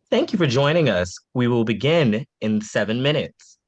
Thank you for joining us. We will begin in 7 minutes.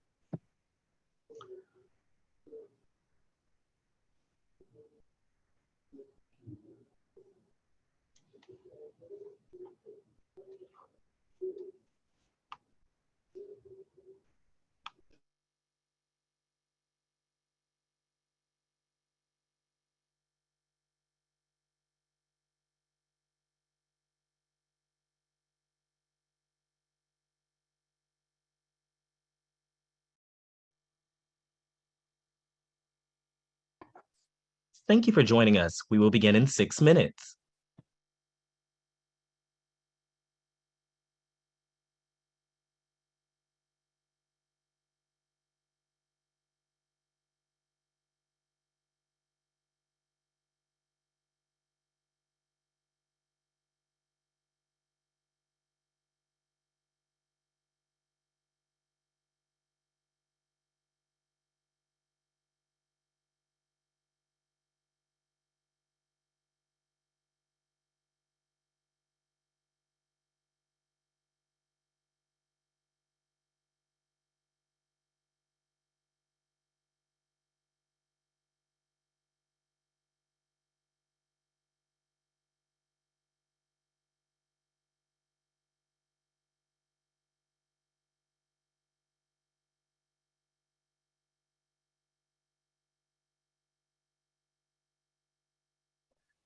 Thank you for joining us. We will begin in 6 minutes.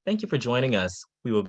Thank you for joining us. We will.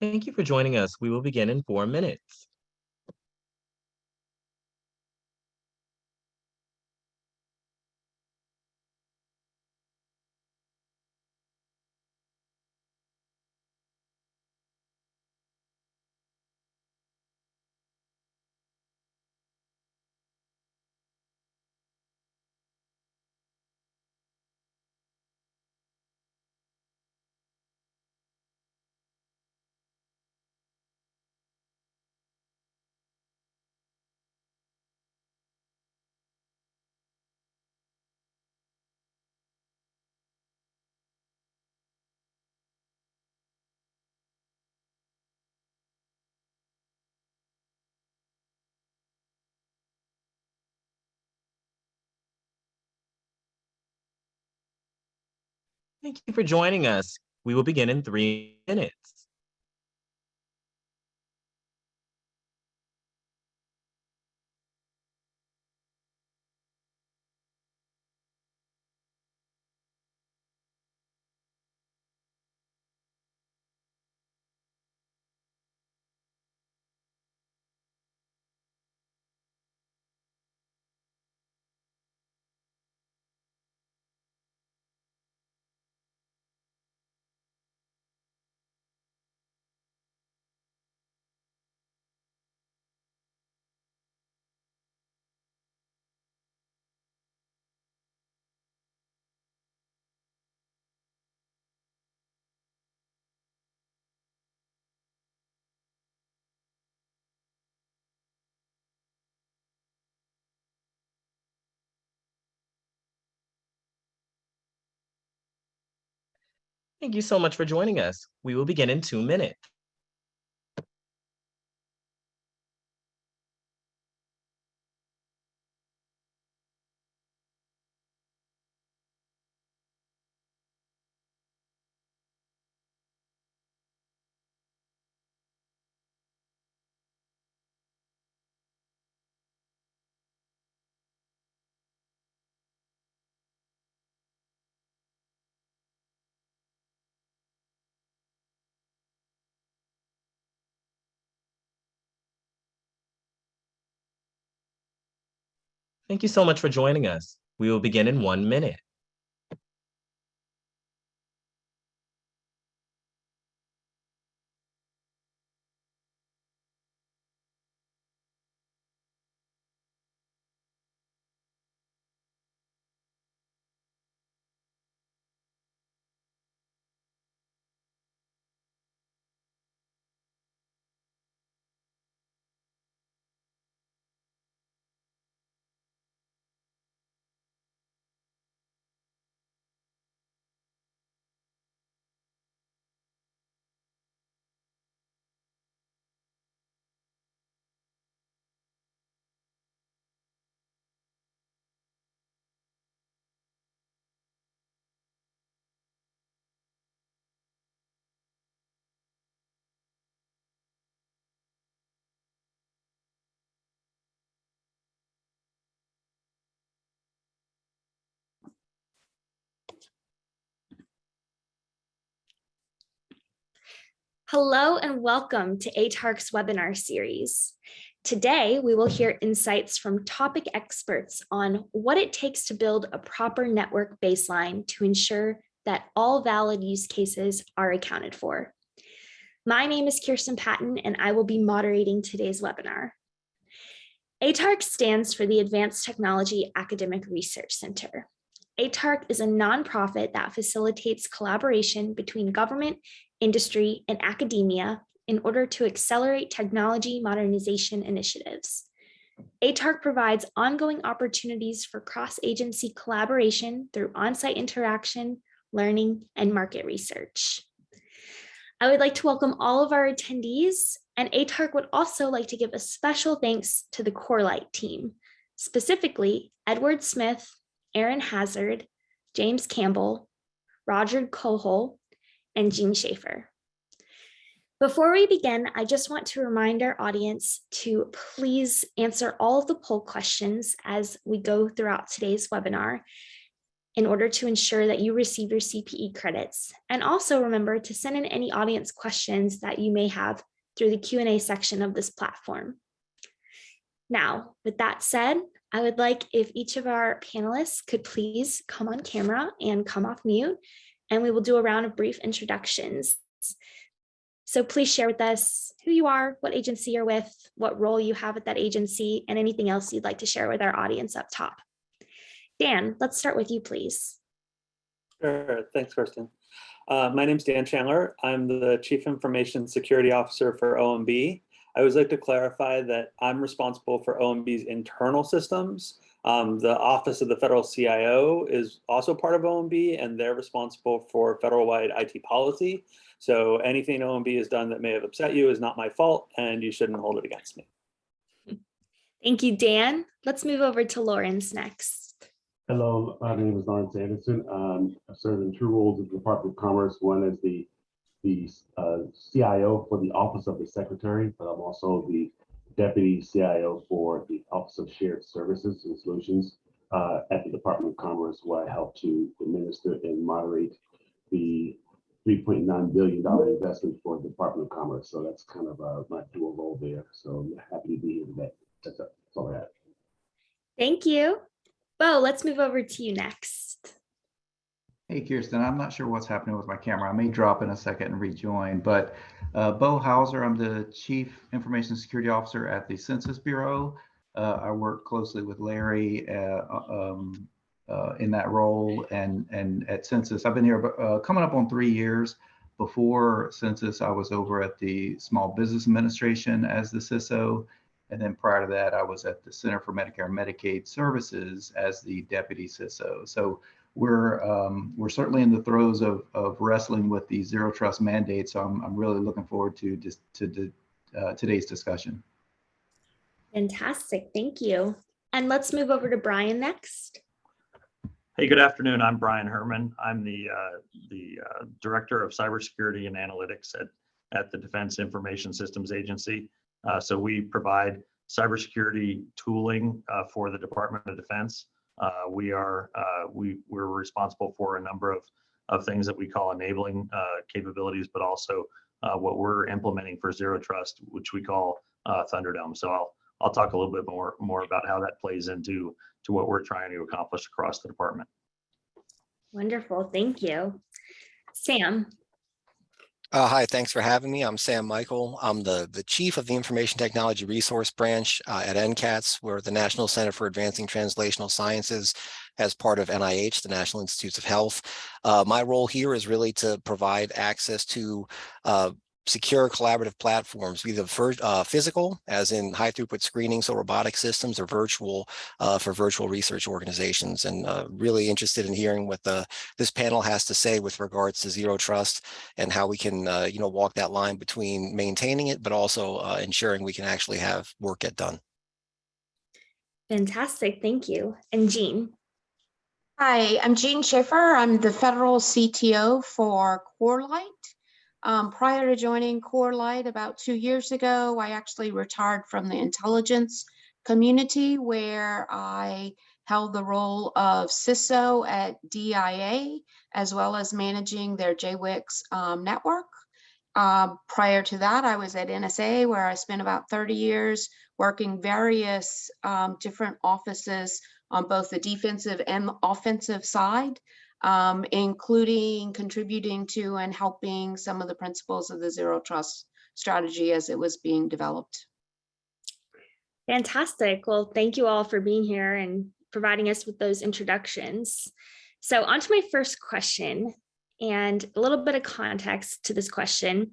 Thank you for joining us. We will begin in 4 minutes. Thank you for joining us. We will begin in 3 minutes. Thank you so much for joining us. We will begin in 2 minutes. Thank you so much for joining us. We will begin in 1 minute. Hello and welcome to ATARC's webinar series. Today, we will hear insights from topic experts on what it takes to build a proper network baseline to ensure that all valid use cases are accounted for. My name is Kirsten Patton, and I will be moderating today's webinar. ATARC stands for the Advanced Technology Academic Research Center. ATARC is a nonprofit that facilitates collaboration between government, industry, and academia in order to accelerate technology modernization initiatives. ATARC provides ongoing opportunities for cross-agency collaboration through on-site interaction, learning, and market research. I would like to welcome all of our attendees, and ATARC would also like to give a special thanks to the CoreLight team, specifically Edward Smith, Aaron Hazard, James Campbell, Roger Cohol, and Jean Schaefer. Before we begin, I just want to remind our audience to please answer all of the poll questions as we go throughout today's webinar in order to ensure that you receive your CPE credits. And also remember to send in any audience questions that you may have through the Q&A section of this platform. Now, with that said, I would like if each of our panelists could please come on camera and come off mute, and we will do a round of brief introductions. So please share with us who you are, what agency you're with, what role you have at that agency, and anything else you'd like to share with our audience up top. Dan, let's start with you, please. Sure, thanks, Kirsten. My name's Dan Chandler. I'm the Chief Information Security Officer for OMB. I always like to clarify that I'm responsible for OMB's internal systems. The Office of the Federal CIO is also part of OMB, and they're responsible for federal-wide IT policy. So anything OMB has done that may have upset you is not my fault, and you shouldn't hold it against me. Thank you, Dan. Let's move over to Lawrence next. Hello, my name is Lawrence Sanderson. I serve in two roles at the Department of Commerce. One is the CIO for the Office of the Secretary, but I'm also the Deputy CIO for the Office of Shared Services and Solutions at the Department of Commerce, where I help to administer and moderate the $3.9 billion investment for the Department of Commerce. So that's kind of my dual role there. So I'm happy to be here today. That's all I have. Thank you. Bo, let's move over to you next. Hey, Kirsten, I'm not sure what's happening with my camera. I may drop in a second and rejoin, but Bo Hauser, I'm the Chief Information Security Officer at the Census Bureau. I work closely with Larry in that role and at Census. I've been here coming up on 3 years. Before Census, I was over at the Small Business Administration as the CISO. And then prior to that, I was at the Center for Medicare and Medicaid Services as the Deputy CISO. So we're certainly in the throes of wrestling with the Zero Trust mandate. So I'm really looking forward to today's discussion. Fantastic, thank you. And let's move over to Brian next. Hey, good afternoon. I'm Brian Herman. I'm the Director of Cybersecurity and Analytics at the Defense Information Systems Agency. So we provide cybersecurity tooling for the Department of Defense. We're responsible for a number of things that we call enabling capabilities, but also what we're implementing for Zero Trust, which we call Thunderdome. So I'll talk a little bit more about how that plays into what we're trying to accomplish across the department. Wonderful, thank you. Sam. Hi, thanks for having me. I'm Sam Michael. I'm the chief of the Information Technology Resource Branch at NCATS. We're the National Center for Advancing Translational Sciences as part of NIH, the National Institutes of Health. My role here is really to provide access to secure collaborative platforms, either physical, as in high throughput screening, so robotic systems, or virtual for virtual research organizations. And really interested in hearing what this panel has to say with regards to Zero Trust and how we can walk that line between maintaining it, but also ensuring we can actually have work get done. Fantastic, thank you. And Jean. Hi, I'm Jean Schiffer. I'm the federal CTO for CoreLight. Prior to joining CoreLight about 2 years ago, I actually retired from the intelligence community, where I held the role of CISO at DIA, as well as managing their JWICS network. Prior to that, I was at NSA, where I spent about 30 years working various different offices on both the defensive and the offensive side, including contributing to and helping some of the principles of the Zero Trust strategy as it was being developed. Fantastic. Well, thank you all for being here and providing us with those introductions. So on to my first question, and a little bit of context to this question.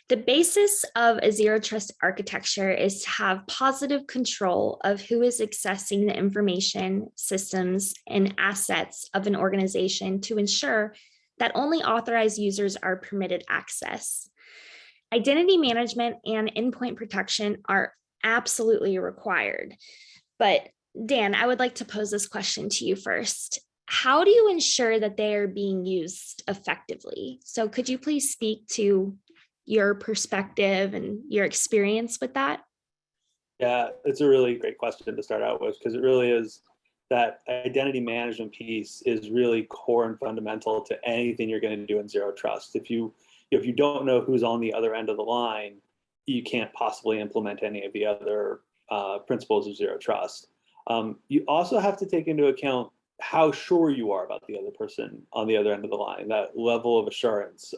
The basis of a Zero Trust architecture is to have positive control of who is accessing the information, systems, and assets of an organization to ensure that only authorized users are permitted access. Identity management and endpoint protection are absolutely required. But Dan, I would like to pose this question to you first. How do you ensure that they are being used effectively? So could you please speak to your perspective and your experience with that? Yeah, it's a really great question to start out with, because it really is that identity management piece is really core and fundamental to anything you're going to do in Zero Trust. If you don't know who's on the other end of the line, you can't possibly implement any of the other principles of Zero Trust. You also have to take into account how sure you are about the other person on the other end of the line, that level of assurance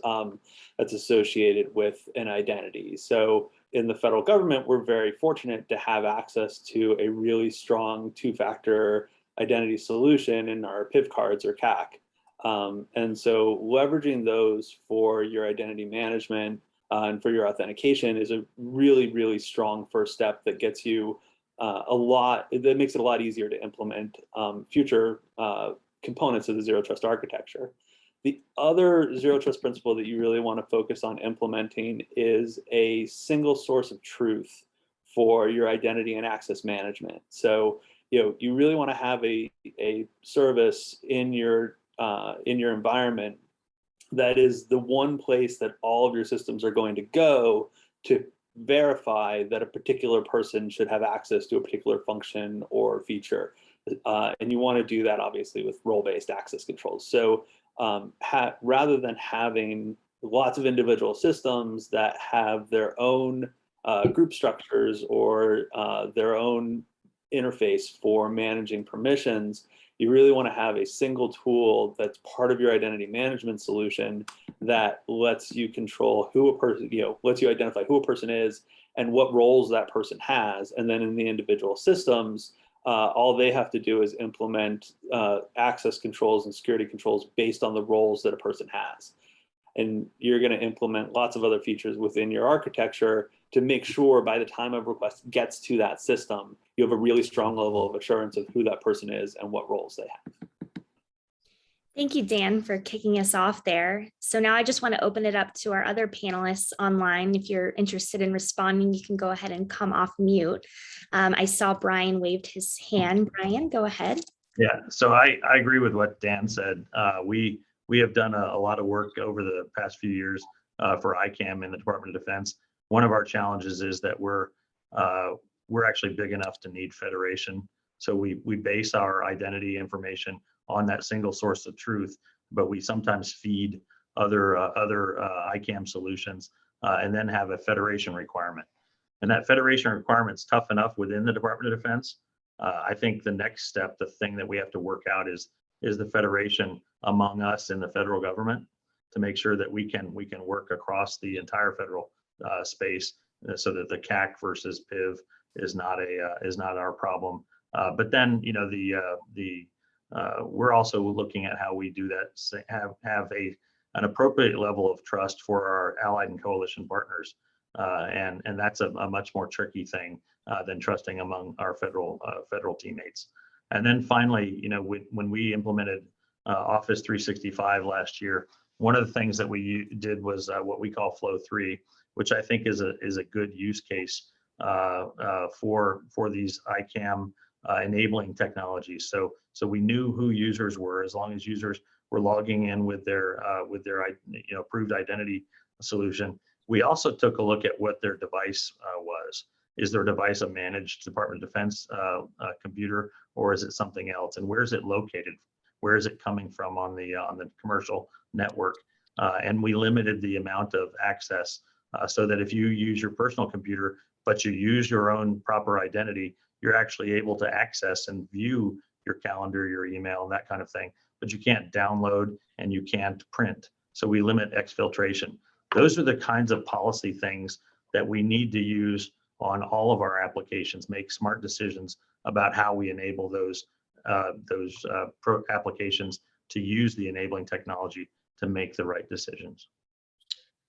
that's associated with an identity. So in the federal government, we're very fortunate to have access to a really strong two-factor identity solution in our PIV cards, or CAC. And so leveraging those for your identity management and for your authentication is a really, really strong first step that gets you that makes it a lot easier to implement future components of the Zero Trust architecture. The other Zero Trust principle that you really want to focus on implementing is a single source of truth for your identity and access management. So, you really want to have a service in your environment that is the one place that all of your systems are going to go to verify that a particular person should have access to a particular function or feature. And you want to do that obviously with role-based access controls. So rather than having lots of individual systems that have their own group structures or their own interface for managing permissions, you really want to have a single tool that's part of your identity management solution that lets you control who a person, lets you identify who a person is and what roles that person has. And then in the individual systems, all they have to do is implement access controls and security controls based on the roles that a person has. And you're going to implement lots of other features within your architecture to make sure by the time a request gets to that system, you have a really strong level of assurance of who that person is and what roles they have. Thank you, Dan, for kicking us off there. So now I just want to open it up to our other panelists online. If you're interested in responding, you can go ahead and come off mute. I saw Brian waved his hand. Brian, go ahead. Yeah, so I agree with what Dan said. We have done a lot of work over the past few years for ICAM in the Department of Defense. One of our challenges is that we're actually big enough to need federation. So we base our identity information on that single source of truth, but we sometimes feed other ICAM solutions and then have a federation requirement. And that federation requirement's tough enough within the Department of Defense. I think the next step, the thing that we have to work out is the federation among us in the federal government to make sure that we can work across the entire federal space so that the CAC versus PIV is not our problem. But then, you know, we're also looking at how we do that, have an appropriate level of trust for our allied and coalition partners. And that's a much more tricky thing than trusting among our federal teammates. And then finally, you know, when we implemented Office 365 last year, one of the things that we did was what we call Flow 3, which I think is a good use case for these ICAM enabling technologies. So we knew who users were, as long as users were logging in with their approved identity solution. We also took a look at what their device was. Is their device a managed Department of Defense computer, or is it something else? And where is it located? Where is it coming from on the commercial network? And we limited the amount of access so that if you use your personal computer, but you use your own proper identity, you're actually able to access and view your calendar, your email, and that kind of thing. But you can't download and you can't print. So we limit exfiltration. Those are the kinds of policy things that we need to use on all of our applications, make smart decisions about how we enable those applications to use the enabling technology to make the right decisions.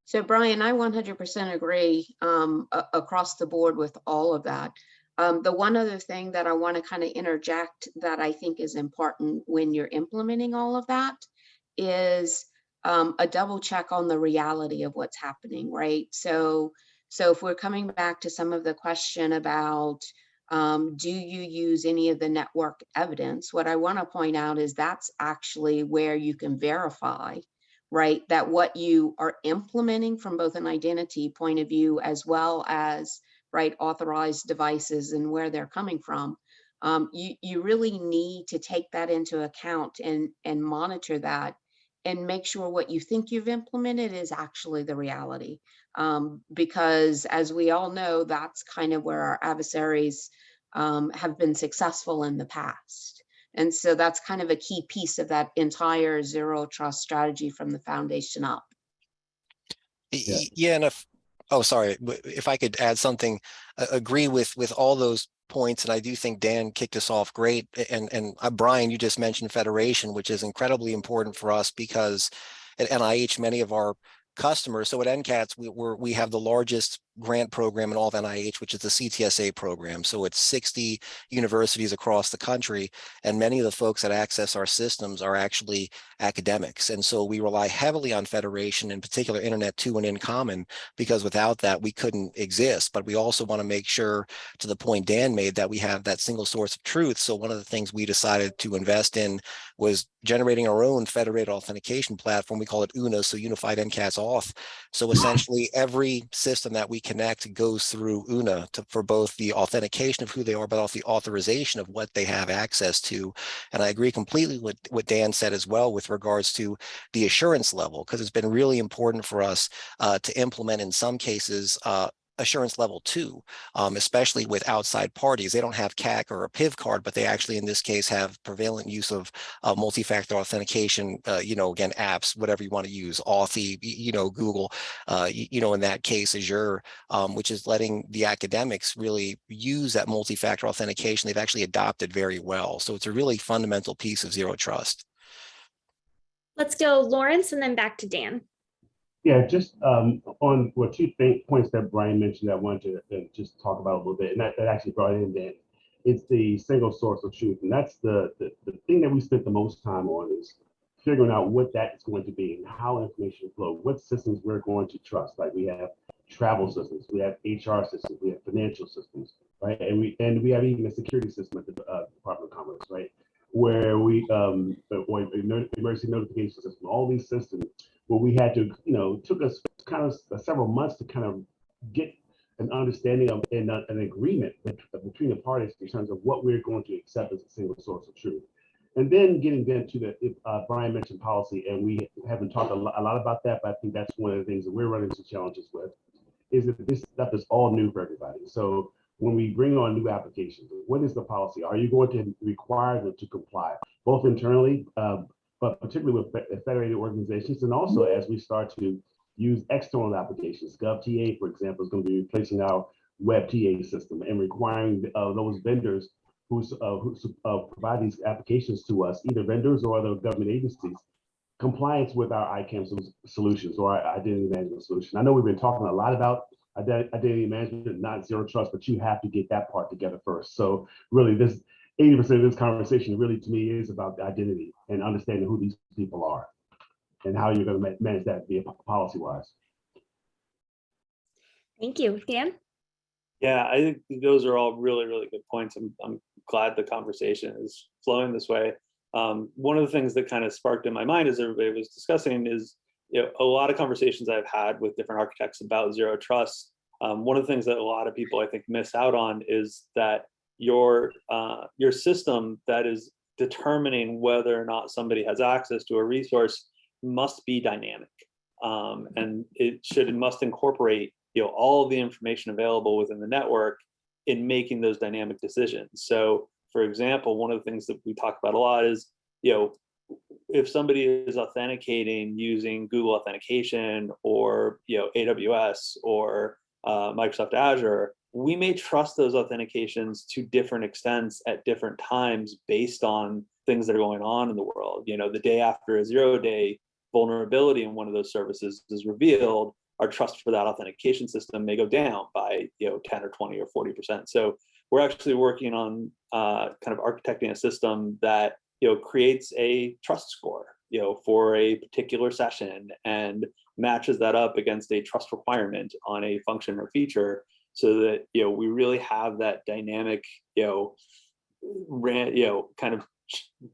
So Brian, I 100% agree across the board with all of that. The one other thing that I want to kind of interject that I think is important when you're implementing all of that is a double check on the reality of what's happening, right? So if we're coming back to some of the question about do you use any of the network evidence, what I want to point out is that's actually where you can verify, right, that what you are implementing from both an identity point of view as well as right authorized devices and where they're coming from. You really need to take that into account and monitor that and make sure what you think you've implemented is actually the reality. Because as we all know, that's kind of where our adversaries have been successful in the past. And so that's kind of a key piece of that entire zero trust strategy from the foundation up. Yeah, and if I could add something, agree with all those points, and I do think Dan kicked us off great. And Brian, you just mentioned federation, which is incredibly important for us because at NIH, many of our customers, so at NCATS, we have the largest grant program in all of NIH, which is the CTSA program. So it's 60 universities across the country, and many of the folks that access our systems are actually academics. And so we rely heavily on federation, in particular Internet 2 and In Common, because without that, we couldn't exist. But we also want to make sure, to the point Dan made, that we have that single source of truth. So one of the things we decided to invest in was generating our own federated authentication platform. We call it UNA, so Unified NCATS Auth. So essentially every system that we connect goes through UNA for both the authentication of who they are, but also the authorization of what they have access to. And I agree completely with what Dan said as well with regards to the assurance level, because it's been really important for us to implement in some cases assurance level 2, especially with outside parties. They don't have CAC or a PIV card, but they actually, in this case, have prevalent use of multi-factor authentication, again, apps, whatever you want to use, Authy, Google, in that case, Azure, which is letting the academics really use that multi-factor authentication. They've actually adopted very well. So it's a really fundamental piece of zero trust. Let's go Lawrence and then back to Dan. Yeah, just on what two points that Brian mentioned that I wanted to just talk about a little bit, and that actually brought in that it's the single source of truth. And that's the thing that we spent the most time on is figuring out what that is going to be and how information flow, what systems we're going to trust. Like we have travel systems, we have HR systems, we have financial systems, right? And we have even a security system at the Department of Commerce, right? Where we emergency notification system, all these systems where we had to, took us kind of several months to kind of get an understanding of and an agreement between the parties in terms of what we're going to accept as a single source of truth. And then getting then to Brian mentioned policy, and we haven't talked a lot about that, but I think that's one of the things that we're running into challenges with, is that this stuff is all new for everybody. So when we bring on new applications, what is the policy? Are you going to require them to comply, both internally, but particularly with federated organizations, and also as we start to use external applications? GovTA, for example, is going to be replacing our WebTA system and requiring those vendors who provide these applications to us, either vendors or other government agencies, compliance with our ICAM solutions or our identity management solution. I know we've been talking a lot about identity management, not zero trust, but you have to get that part together first. So really, this 80% of this conversation really, to me, is about the identity and understanding who these people are and how you're going to manage that via policy-wise. Thank you. Dan? Yeah, I think those are all really, really good points. I'm glad the conversation is flowing this way. One of the things that kind of sparked in my mind as everybody was discussing is, a lot of conversations I've had with different architects about zero trust. One of the things that a lot of people, I think, miss out on is that your system that is determining whether or not somebody has access to a resource must be dynamic, and it must incorporate all of the information available within the network in making those dynamic decisions. So, for example, one of the things that we talk about a lot is, if somebody is authenticating using Google Authentication or AWS or Microsoft Azure, we may trust those authentications to different extents at different times based on things that are going on in the world. The day after a 0-day vulnerability in one of those services is revealed, our trust for that authentication system may go down by 10 or 20 or 40%. So we're actually working on kind of architecting a system that creates a trust score for a particular session and matches that up against a trust requirement on a function or feature, so that we really have that dynamic kind of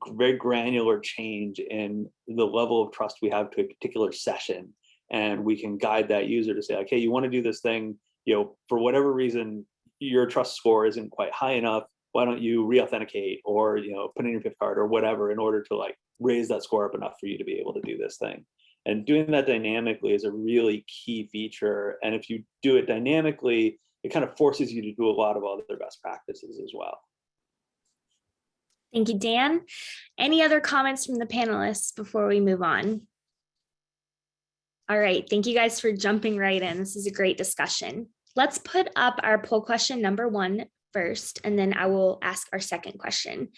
very granular change in the level of trust we have to a particular session. And we can guide that user to say, okay, you want to do this thing, for whatever reason, your trust score isn't quite high enough. Why don't you re-authenticate or, put in your PIP card or whatever in order to raise that score up enough for you to be able to do this thing. And doing that dynamically is a really key feature. And if you do it dynamically, it kind of forces you to do a lot of other best practices as well. Thank you, Dan. Any other comments from the panelists before we move on? All right, thank you guys for jumping right in. This is a great discussion. Let's put up our poll question number 1 first, and then I will ask our second question.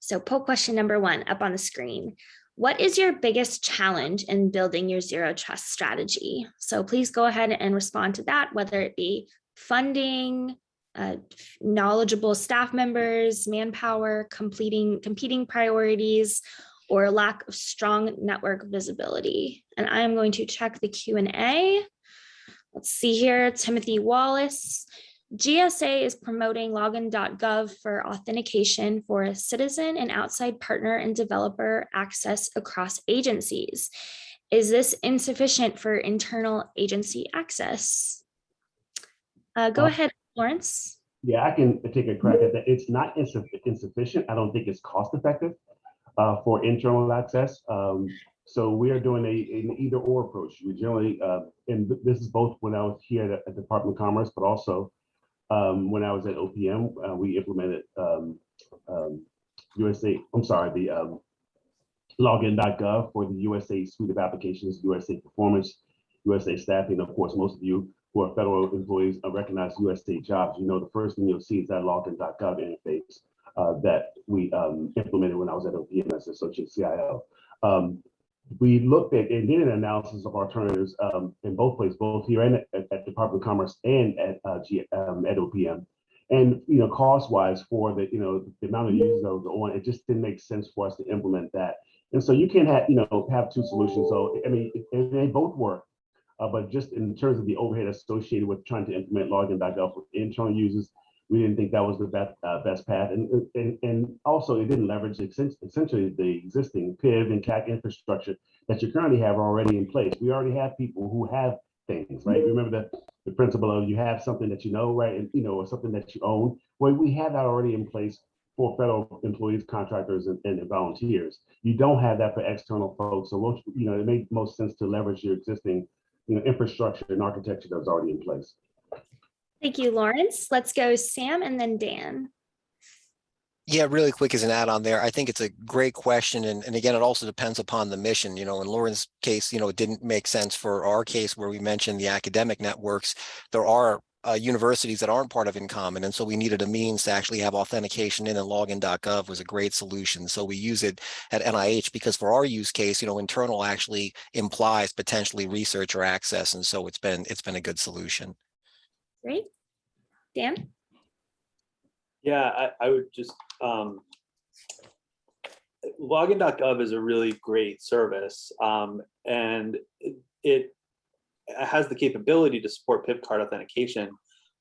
So poll question number 1 up on the screen. What is your biggest challenge in building your zero trust strategy? So please go ahead and respond to that, whether it be funding, knowledgeable staff members, manpower, competing priorities, or lack of strong network visibility. And I am going to check the Q&A. Let's see here, Timothy Wallace. GSA is promoting login.gov for authentication for citizen and outside partner and developer access across agencies. Is this insufficient for internal agency access? Go ahead, Lawrence. Yeah, I can take a crack at that. It's not insufficient. I don't think it's cost effective for internal access. So we are doing an either or approach. We generally, and this is both when I was here at the Department of Commerce, but also when I was at OPM, we implemented the login.gov for the USA suite of applications, USA Performance, USA Staffing. Of course, most of you who are federal employees recognize USA Jobs. The first thing you'll see is that login.gov interface that we implemented when I was at OPM as Associate CIO. We looked at and did an analysis of alternatives in both places, both here and at Department of Commerce and at OPM. And cost-wise, for the amount of users that was on, it just didn't make sense for us to implement that. And so you can't have two solutions. So I mean, they both work, but just in terms of the overhead associated with trying to implement login.gov for internal users, we didn't think that was the best path, and also it didn't leverage essentially the existing PIV and CAC infrastructure that you currently have already in place. We already have people who have things, right? Remember the principle of you have something that right, and or something that you own. Well, we have that already in place for federal employees, contractors, and volunteers. You don't have that for external folks. So it made most sense to leverage your existing infrastructure and architecture that's already in place. Thank you, Lawrence. Let's go Sam and then Dan. Yeah, really quick as an add-on there. I think it's a great question. And again, it also depends upon the mission. In Lauren's case, it didn't make sense for our case where we mentioned the academic networks. There are universities that aren't part of InCommon. And so we needed a means to actually have authentication in, and login.gov was a great solution. So we use it at NIH because for our use case, internal actually implies potentially research or access. And so it's been a good solution. Great. Dan? Yeah, I would just, login.gov is a really great service, and it has the capability to support PIP card authentication.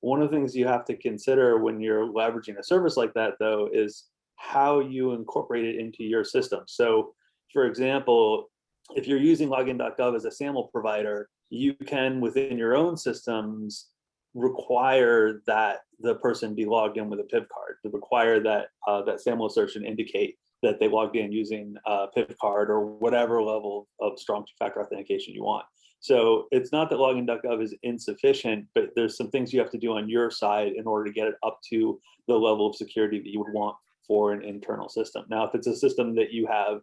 One of the things you have to consider when you're leveraging a service like that, though, is how you incorporate it into your system. So, for example, if you're using login.gov as a SAML provider, you can, within your own systems, require that the person be logged in with a PIP card, to require that that SAML assertion indicate that they logged in using a PIP card or whatever level of strong two-factor authentication you want. So it's not that login.gov is insufficient, but there's some things you have to do on your side in order to get it up to the level of security that you would want for an internal system. Now, if it's a system that you have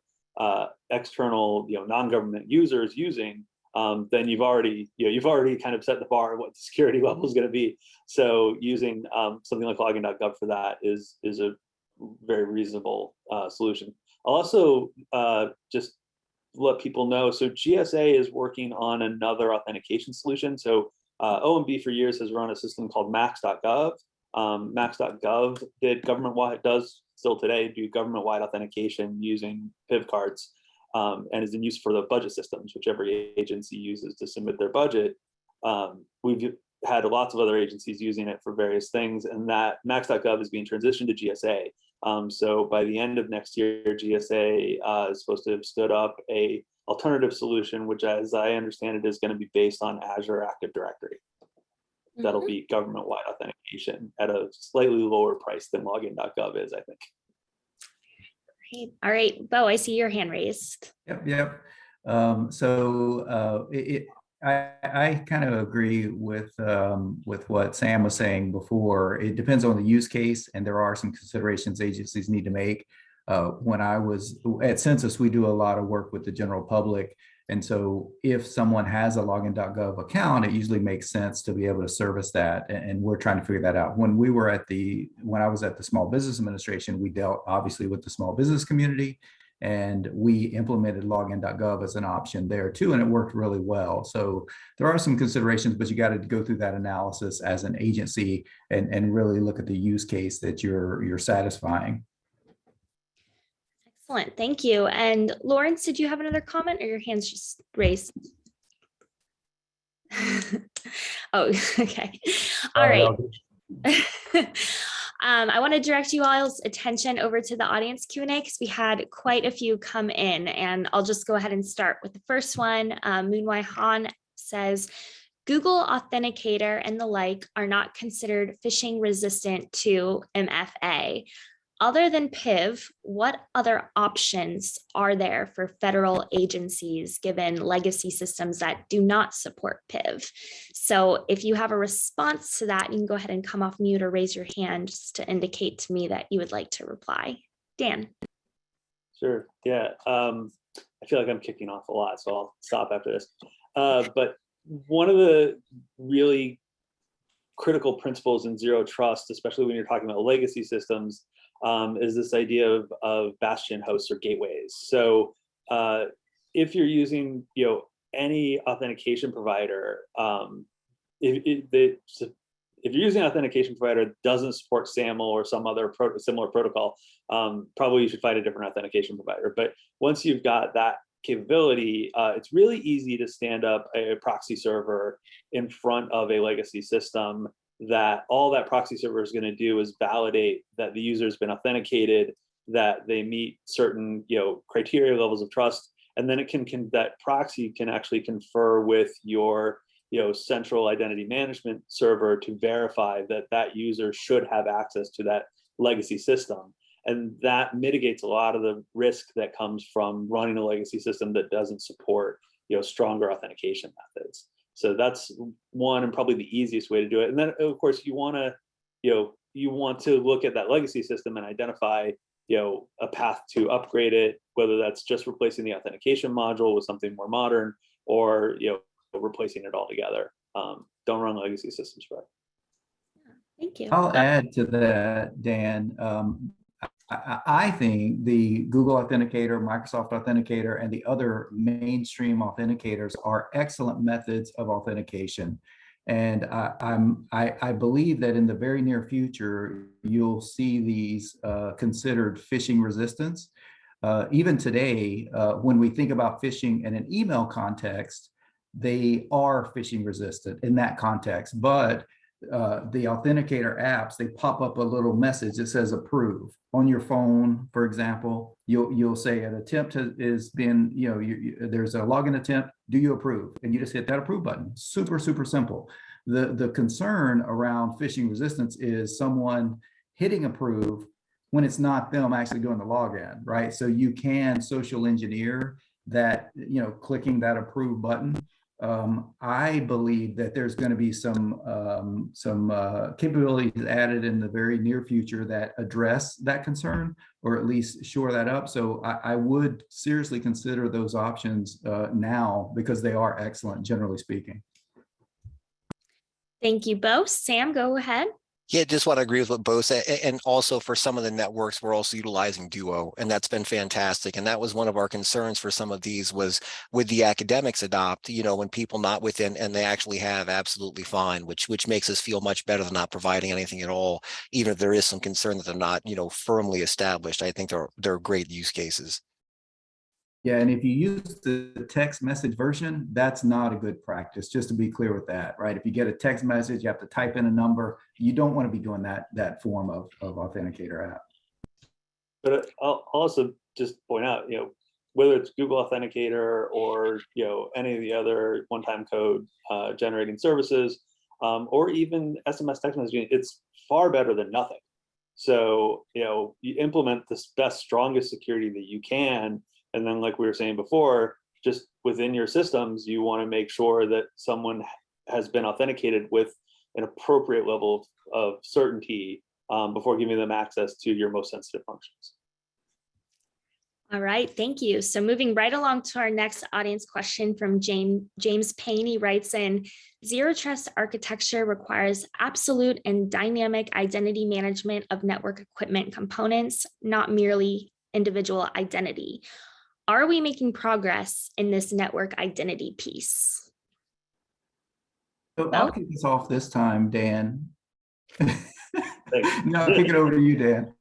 external, non-government users using, then you've already kind of set the bar what the security level is going to be. So using something like login.gov for that is a very reasonable solution. I'll also just let people know, so GSA is working on another authentication solution. So OMB for years has run a system called max.gov. Max.gov does still today do government-wide authentication using PIV cards, and is in use for the budget systems, which every agency uses to submit their budget. We've had lots of other agencies using it for various things, and that max.gov is being transitioned to GSA. So by the end of next year, GSA is supposed to have stood up a alternative solution, which, as I understand it, is going to be based on Azure Active Directory. That'll be government-wide authentication at a slightly lower price than login.gov is, I think. Great. All right, Bo, I see your hand raised. Yep. I kind of agree with what Sam was saying before. It depends on the use case, and there are some considerations agencies need to make. When I was at Census, we do a lot of work with the general public. And so if someone has a login.gov account, it usually makes sense to be able to service that. And we're trying to figure that out. When I was at the Small Business Administration, we dealt obviously with the small business community, and we implemented login.gov as an option there too, and it worked really well. So there are some considerations, but you got to go through that analysis as an agency and really look at the use case that you're satisfying. Excellent, thank you. And Lawrence, did you have another comment, or your hand's just raised? Oh, okay. All right. I want to direct you all's attention over to the audience Q&A because we had quite a few come in, and I'll just go ahead and start with the first one. Moonwai Han says, Google Authenticator and the like are not considered phishing resistant to MFA. Other than PIV, what other options are there for federal agencies given legacy systems that do not support PIV? So if you have a response to that, you can go ahead and come off mute or raise your hand just to indicate to me that you would like to reply. Dan. Sure, yeah. I feel like I'm kicking off a lot, so I'll stop after this. But one of the really critical principles in Zero Trust, especially when you're talking about legacy systems, is this idea of bastion hosts or gateways. So if you're using any authentication provider, if you're using an authentication provider that doesn't support SAML or some other similar protocol, probably you should find a different authentication provider. But once you've got that capability, it's really easy to stand up a proxy server in front of a legacy system that all that proxy server is going to do is validate that the user has been authenticated, that they meet certain criteria levels of trust, and then that proxy can actually confer with your central identity management server to verify that that user should have access to that legacy system. And that mitigates a lot of the risk that comes from running a legacy system that doesn't support stronger authentication methods. So that's one and probably the easiest way to do it. And then of course you want to look at that legacy system and identify a path to upgrade it, whether that's just replacing the authentication module with something more modern, or replacing it altogether. Don't run legacy systems, right? Thank you. I'll add to that, Dan. I think the Google Authenticator, Microsoft Authenticator, and the other mainstream authenticators are excellent methods of authentication. And I believe that in the very near future, you'll see these considered phishing resistance. Even today, when we think about phishing in an email context, they are phishing resistant in that context. But the authenticator apps, they pop up a little message that says approve on your phone. For example, you'll say an attempt has been, there's a login attempt, do you approve? And you just hit that approve button. Super simple. The concern around phishing resistance is someone hitting approve when it's not them actually doing the login, right? So you can social engineer that, clicking that approve button. I believe that there's going to be some capabilities added in the very near future that address that concern, or at least shore that up. So I would seriously consider those options now, because they are excellent, generally speaking. Thank you both. Sam, go ahead. Yeah, just want to agree with what Bo said. And also for some of the networks, we're also utilizing Duo, and that's been fantastic. And that was one of our concerns for some of these was with the academics adopt, when people not within, and they actually have absolutely fine, which makes us feel much better than not providing anything at all, even if there is some concern that they're not, firmly established. I think they're great use cases. Yeah, and if you use the text message version, that's not a good practice, just to be clear with that, right? If you get a text message, you have to type in a number. You don't want to be doing that form of authenticator app. But I'll also just point out, whether it's Google Authenticator or any of the other one-time code generating services, or even SMS text messaging, it's far better than nothing. So you implement the best, strongest security that you can. And then, like we were saying before, just within your systems, you want to make sure that someone has been authenticated with an appropriate level of certainty before giving them access to your most sensitive functions. All right, thank you. So moving right along to our next audience question from James Payne. He writes in, Zero Trust architecture requires absolute and dynamic identity management of network equipment components, not merely individual identity. Are we making progress in this network identity piece? So I'll kick this off this time, Dan. No, I'll kick it over to you, Dan.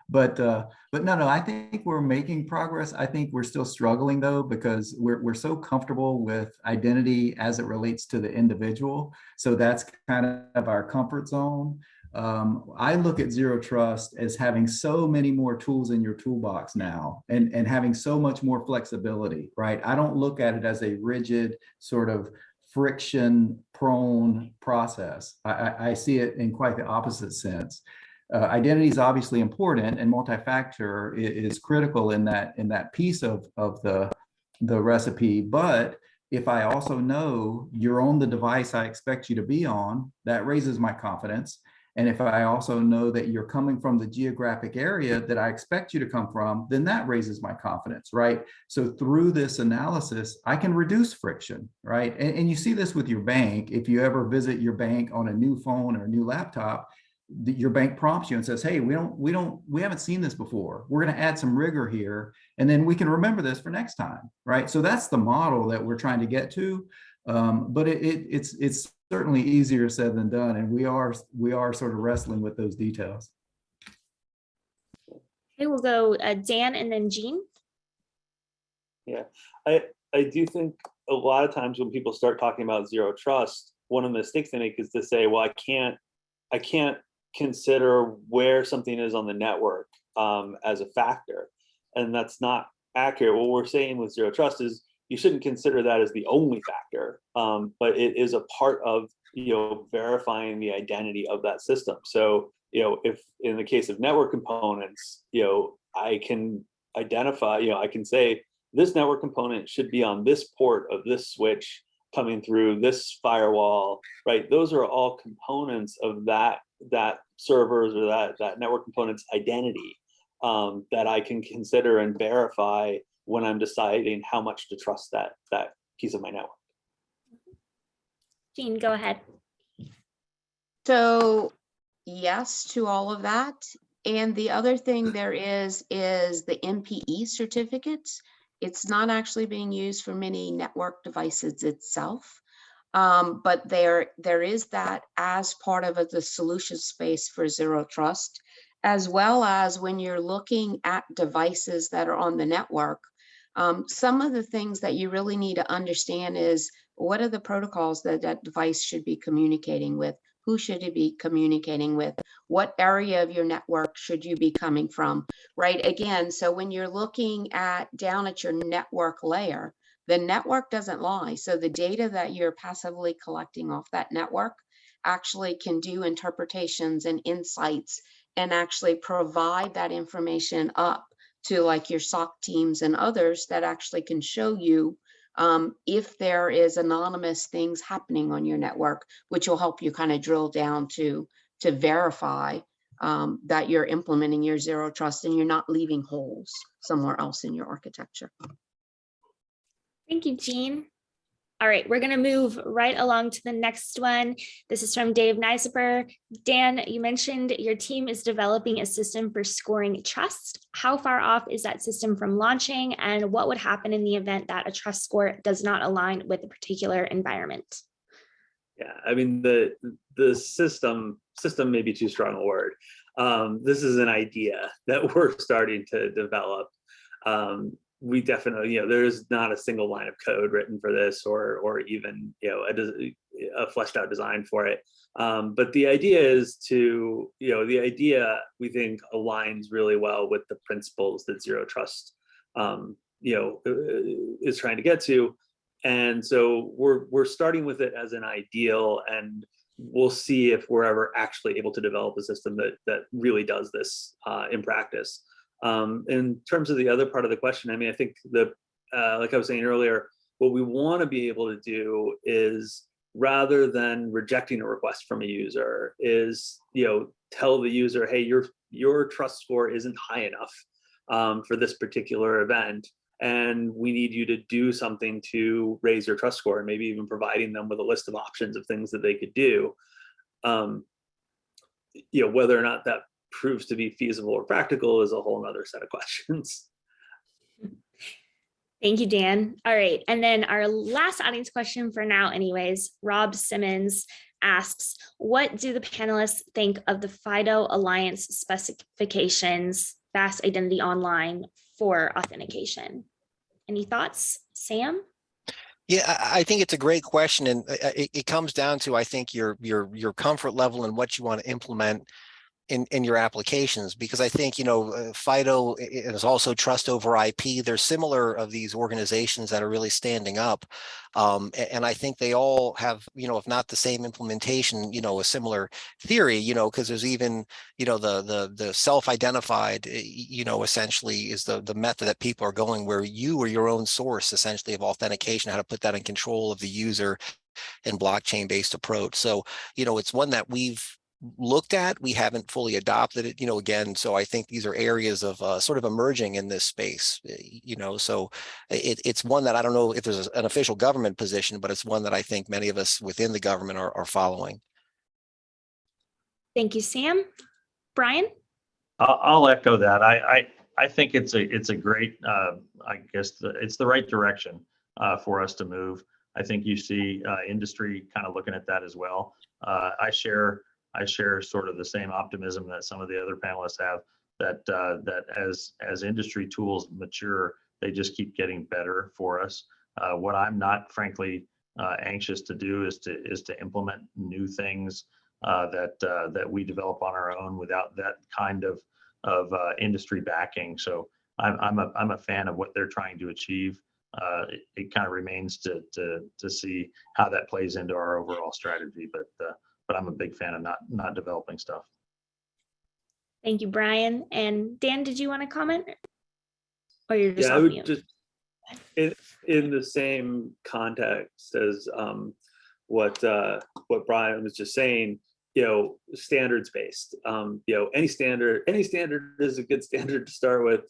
But no, I think we're making progress. I think we're still struggling though, because we're so comfortable with identity as it relates to the individual. So that's kind of our comfort zone. I look at Zero Trust as having so many more tools in your toolbox now, and having so much more flexibility, right? I don't look at it as a rigid sort of friction-prone process. I see it in quite the opposite sense. Identity is obviously important, and multi-factor is critical in that piece of the recipe. But if I also know you're on the device I expect you to be on, that raises my confidence. And if I also know that you're coming from the geographic area that I expect you to come from, then that raises my confidence, right? So through this analysis, I can reduce friction, right? And you see this with your bank. If you ever visit your bank on a new phone or a new laptop, your bank prompts you and says, hey, we haven't seen this before. We're going to add some rigor here, and then we can remember this for next time, right? So that's the model that we're trying to get to. But it's certainly easier said than done, and we are sort of wrestling with those details. Okay, we'll go Dan and then Jean. Yeah, I do think a lot of times when people start talking about Zero Trust, one of the mistakes they make is to say, well, I can't consider where something is on the network as a factor, and that's not accurate. What we're saying with Zero Trust is you shouldn't consider that as the only factor, but it is a part of verifying the identity of that system. So if in the case of network components, I can identify, I can say this network component should be on this port of this switch coming through this firewall, right? Those are all components of that servers or that network component's identity that I can consider and verify when I'm deciding how much to trust that piece of my network. Jean, go ahead. So yes to all of that. And the other thing there is the MPE certificates. It's not actually being used for many network devices itself. But there is that as part of the solution space for Zero Trust, as well as when you're looking at devices that are on the network. Some of the things that you really need to understand is what are the protocols that that device should be communicating with? Who should it be communicating with? What area of your network should you be coming from, right? Again, so when you're looking down at your network layer, the network doesn't lie. So the data that you're passively collecting off that network actually can do interpretations and insights and actually provide that information up to like your SOC teams and others that actually can show you if there is anonymous things happening on your network, which will help you kind of drill down to verify that you're implementing your Zero Trust and you're not leaving holes somewhere else in your architecture. Thank you, Jean. All right, we're going to move right along to the next one. This is from Dave Neisper. Dan, you mentioned your team is developing a system for scoring trust. How far off is that system from launching, and what would happen in the event that a trust score does not align with a particular environment? Yeah, I mean, the system may be too strong a word. This is an idea that we're starting to develop. We definitely, there's not a single line of code written for this or even, a fleshed out design for it. But the idea is the idea we think aligns really well with the principles that Zero Trust, is trying to get to. And so we're starting with it as an ideal, and we'll see if we're ever actually able to develop a system that really does this in practice. In terms of the other part of the question, I mean, I think like I was saying earlier, what we want to be able to do is, rather than rejecting a request from a user, is tell the user, hey, your trust score isn't high enough for this particular event, and we need you to do something to raise your trust score, and maybe even providing them with a list of options of things that they could do. Whether or not that proves to be feasible or practical is a whole other set of questions. Thank you, Dan. All right, and then our last audience question for now anyways, Rob Simmons asks, what do the panelists think of the FIDO Alliance specifications, Fast Identity Online, for authentication? Any thoughts, Sam? Yeah, I think it's a great question, and it comes down to, I think, your comfort level and what you want to implement in your applications, because I think, FIDO is also trust over IP. There's similar of these organizations that are really standing up. And I think they all have, if not the same implementation, a similar theory, because there's even, the self-identified, essentially is the method that people are going, where you are your own source, essentially, of authentication, how to put that in control of the user and blockchain-based approach. So, it's one that we've looked at. We haven't fully adopted it, again. So I think these are areas of sort of emerging in this space, so it's one that I don't know if there's an official government position, but it's one that I think many of us within the government are following. Thank you, Sam. Brian? I'll echo that. I think it's a great, I guess it's the right direction for us to move. I think you see industry kind of looking at that as well. I share sort of the same optimism that some of the other panelists have, that as industry tools mature, they just keep getting better for us. What I'm not, frankly, anxious to do is to implement new things that we develop on our own without that kind of industry backing. So I'm a fan of what they're trying to achieve. It kind of remains to see how that plays into our overall strategy, but I'm a big fan of not developing stuff. Thank you, Brian. And Dan, did you want to comment? Or you're just Yeah, in the same context as what Brian was just saying, standards based. Any standard is a good standard to start with.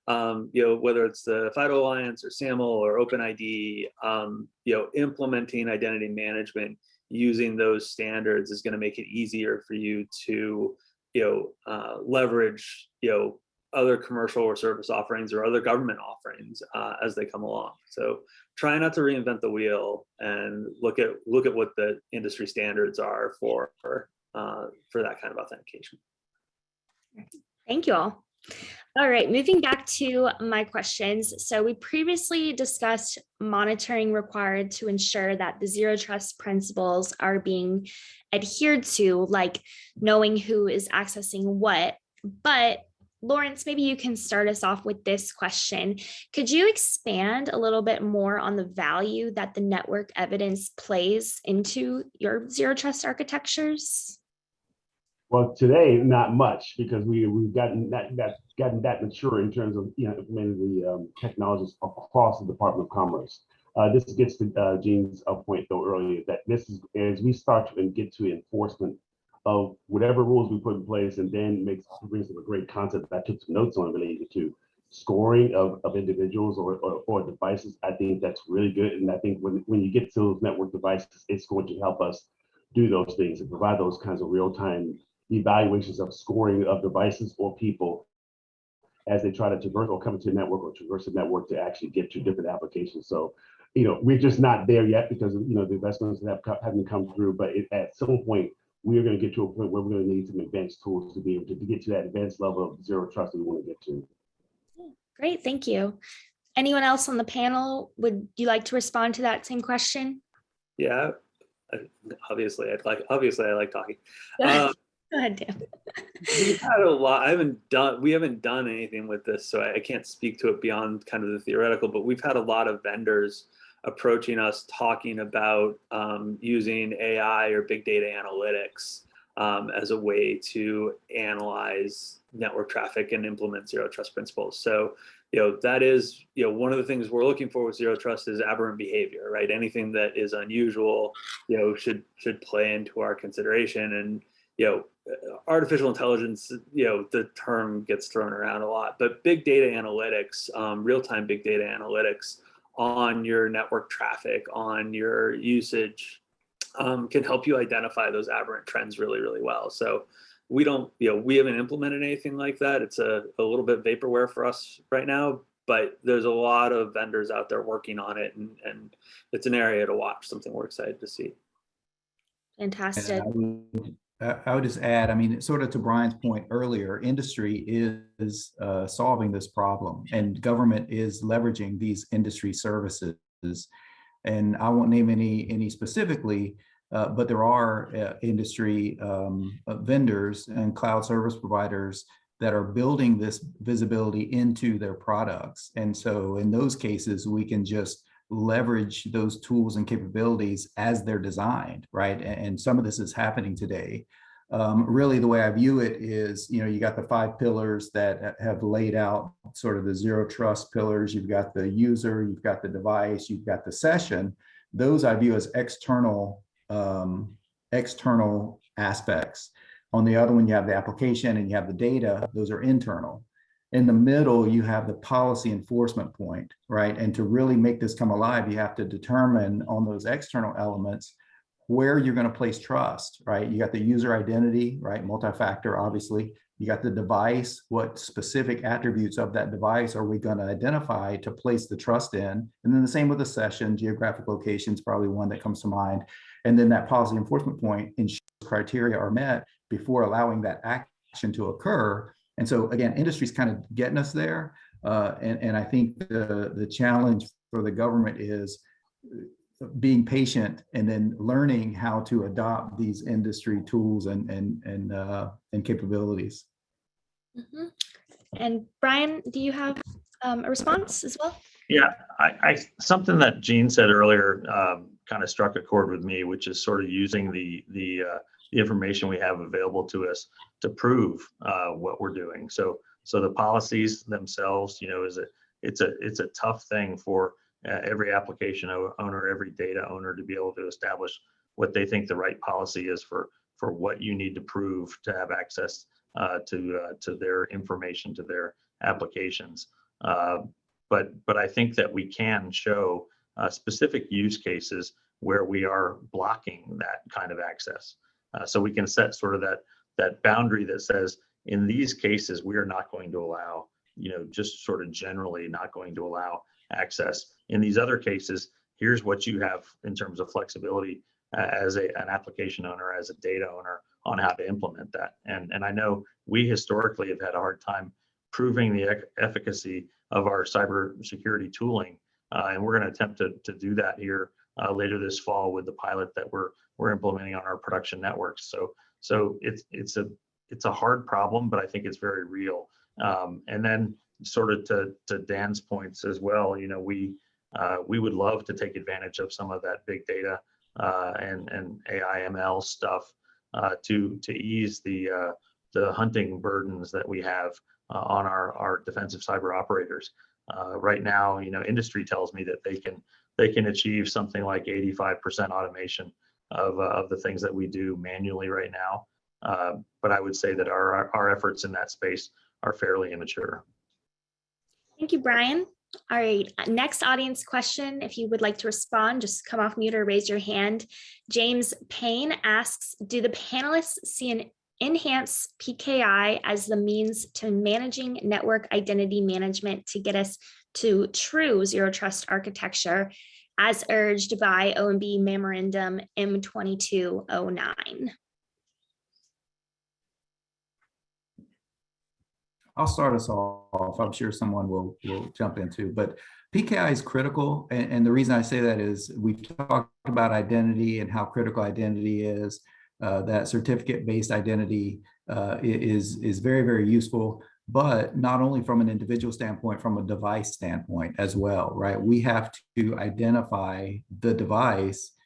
Whether it's the FIDO Alliance or SAML or OpenID, implementing identity management using those standards is going to make it easier for you to, leverage, other commercial or service offerings or other government offerings as they come along. So try not to reinvent the wheel and look at what the industry standards are for that kind of authentication. Thank you all. All right, moving back to my questions. So we previously discussed monitoring required to ensure that the zero trust principles are being adhered to, like knowing who is accessing what. But Lawrence, maybe you can start us off with this question. Could you expand a little bit more on the value that the network evidence plays into your zero trust architectures? Well, today, not much, because we've gotten that mature in terms of implementing the technologies across the Department of Commerce. This gets to Gene's point though earlier, that this is as we start to get to enforcement of whatever rules we put in place, and then brings up a great concept that I took some notes on related to scoring of individuals or devices. I think that's really good, and I think when you get to those network devices, it's going to help us do those things and provide those kinds of real-time evaluations of scoring of devices or people as they try to traverse or come into a network or traverse a network to actually get to different applications. So, we're just not there yet because of, the investments that haven't come through, but at some point, we're going to get to a point where we're going to need some advanced tools to be able to get to that advanced level of zero trust that we want to get to. Great, thank you. Anyone else on the panel, would you like to respond to that same question? Yeah, obviously I like talking. Go ahead, Dan. We've had a lot. We haven't done anything with this, so I can't speak to it beyond kind of the theoretical, but we've had a lot of vendors approaching us talking about using AI or big data analytics as a way to analyze network traffic and implement zero trust principles. So, that is, one of the things we're looking for with zero trust is aberrant behavior, right? Anything that is unusual, should play into our consideration. And, artificial intelligence, the term gets thrown around a lot, but big data analytics, real-time big data analytics on your network traffic, on your usage, can help you identify those aberrant trends really, really well. So we haven't implemented anything like that. It's a little bit vaporware for us right now, but there's a lot of vendors out there working on it, and it's an area to watch, something we're excited to see. Fantastic. I would just add, sort of to Brian's point earlier, industry is solving this problem, and government is leveraging these industry services. And I won't name any specifically, but there are industry vendors and cloud service providers that are building this visibility into their products. And so in those cases, we can just leverage those tools and capabilities as they're designed, right? And some of this is happening today. Really, the way I view it is, you got the 5 pillars that have laid out sort of the zero trust pillars. You've got the user, you've got the device, you've got the session. Those I view as external aspects. On the other one, you have the application and you have the data. Those are internal. In the middle, you have the policy enforcement point, right? And to really make this come alive, you have to determine on those external elements where you're going to place trust, right? You got the user identity, right? Multi-factor, obviously. You got the device. What specific attributes of that device are we going to identify to place the trust in? And then the same with the session. Geographic location is probably one that comes to mind. And then that policy enforcement point ensures criteria are met before allowing that action to occur. And so again, industry's kind of getting us there. And I think the challenge for the government is being patient and then learning how to adopt these industry tools and capabilities. Mm-hmm. And Brian, do you have a response as well? Yeah, I something that Gene said earlier kind of struck a chord with me, which is sort of using the information we have available to us to prove what we're doing. So the policies themselves, it's a tough thing for every application owner, every data owner to be able to establish what they think the right policy is for what you need to prove to have access to their information, to their applications. But I think that we can show specific use cases where we are blocking that kind of access. So we can set sort of that boundary that says, in these cases, we are not going to allow, just sort of generally not going to allow access. In these other cases, here's what you have in terms of flexibility as an application owner, as a data owner, on how to implement that. And I know we historically have had a hard time proving the efficacy of our cybersecurity tooling, and we're going to attempt to do that here later this fall with the pilot that we're implementing on our production networks. So it's a hard problem, but I think it's very real. And then sort of to Dan's points as well, we would love to take advantage of some of that big data and AI ML stuff to ease the hunting burdens that we have on our defensive cyber operators. Right now, industry tells me that they can achieve something like 85% automation of the things that we do manually right now. But I would say that our efforts in that space are fairly immature. Thank you, Brian. All right, next audience question. If you would like to respond, just come off mute or raise your hand. James Payne asks, do the panelists see an enhanced PKI as the means to managing network identity management to get us to true zero trust architecture as urged by OMB Memorandum M2209? I'll start us off. I'm sure someone will jump into, but PKI is critical. And the reason I say that is we've talked about identity and how critical identity is. That certificate-based identity is very, very useful, but not only from an individual standpoint, from a device standpoint as well, right? We have to identify the device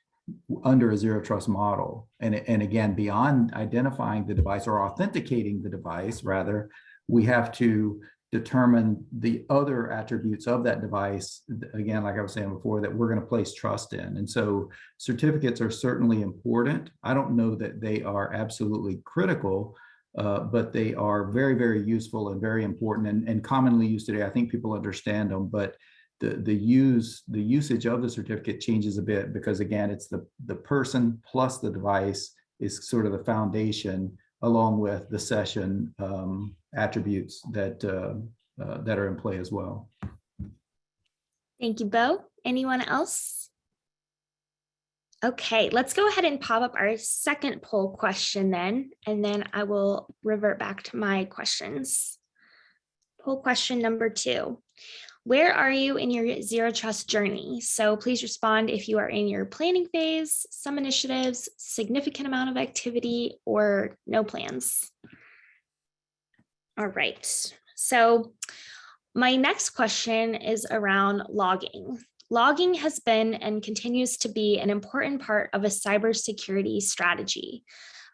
under a zero trust model. And again, beyond identifying the device or authenticating the device, rather, we have to determine the other attributes of that device, again, like I was saying before, that we're going to place trust in. And so certificates are certainly important. I don't know that they are absolutely critical, but they are very, very useful and very important and commonly used today. I think people understand them, but the usage of the certificate changes a bit because, again, it's the person plus the device is sort of the foundation, along with the session attributes that are in play as well. Thank you, Bo. Anyone else? Okay, let's go ahead and pop up our second poll question then, and then I will revert back to my questions. Poll question number 2. Where are you in your zero trust journey? So please respond if you are in your planning phase, some initiatives, significant amount of activity, or no plans. All right, so my next question is around logging. Logging has been and continues to be an important part of a cybersecurity strategy.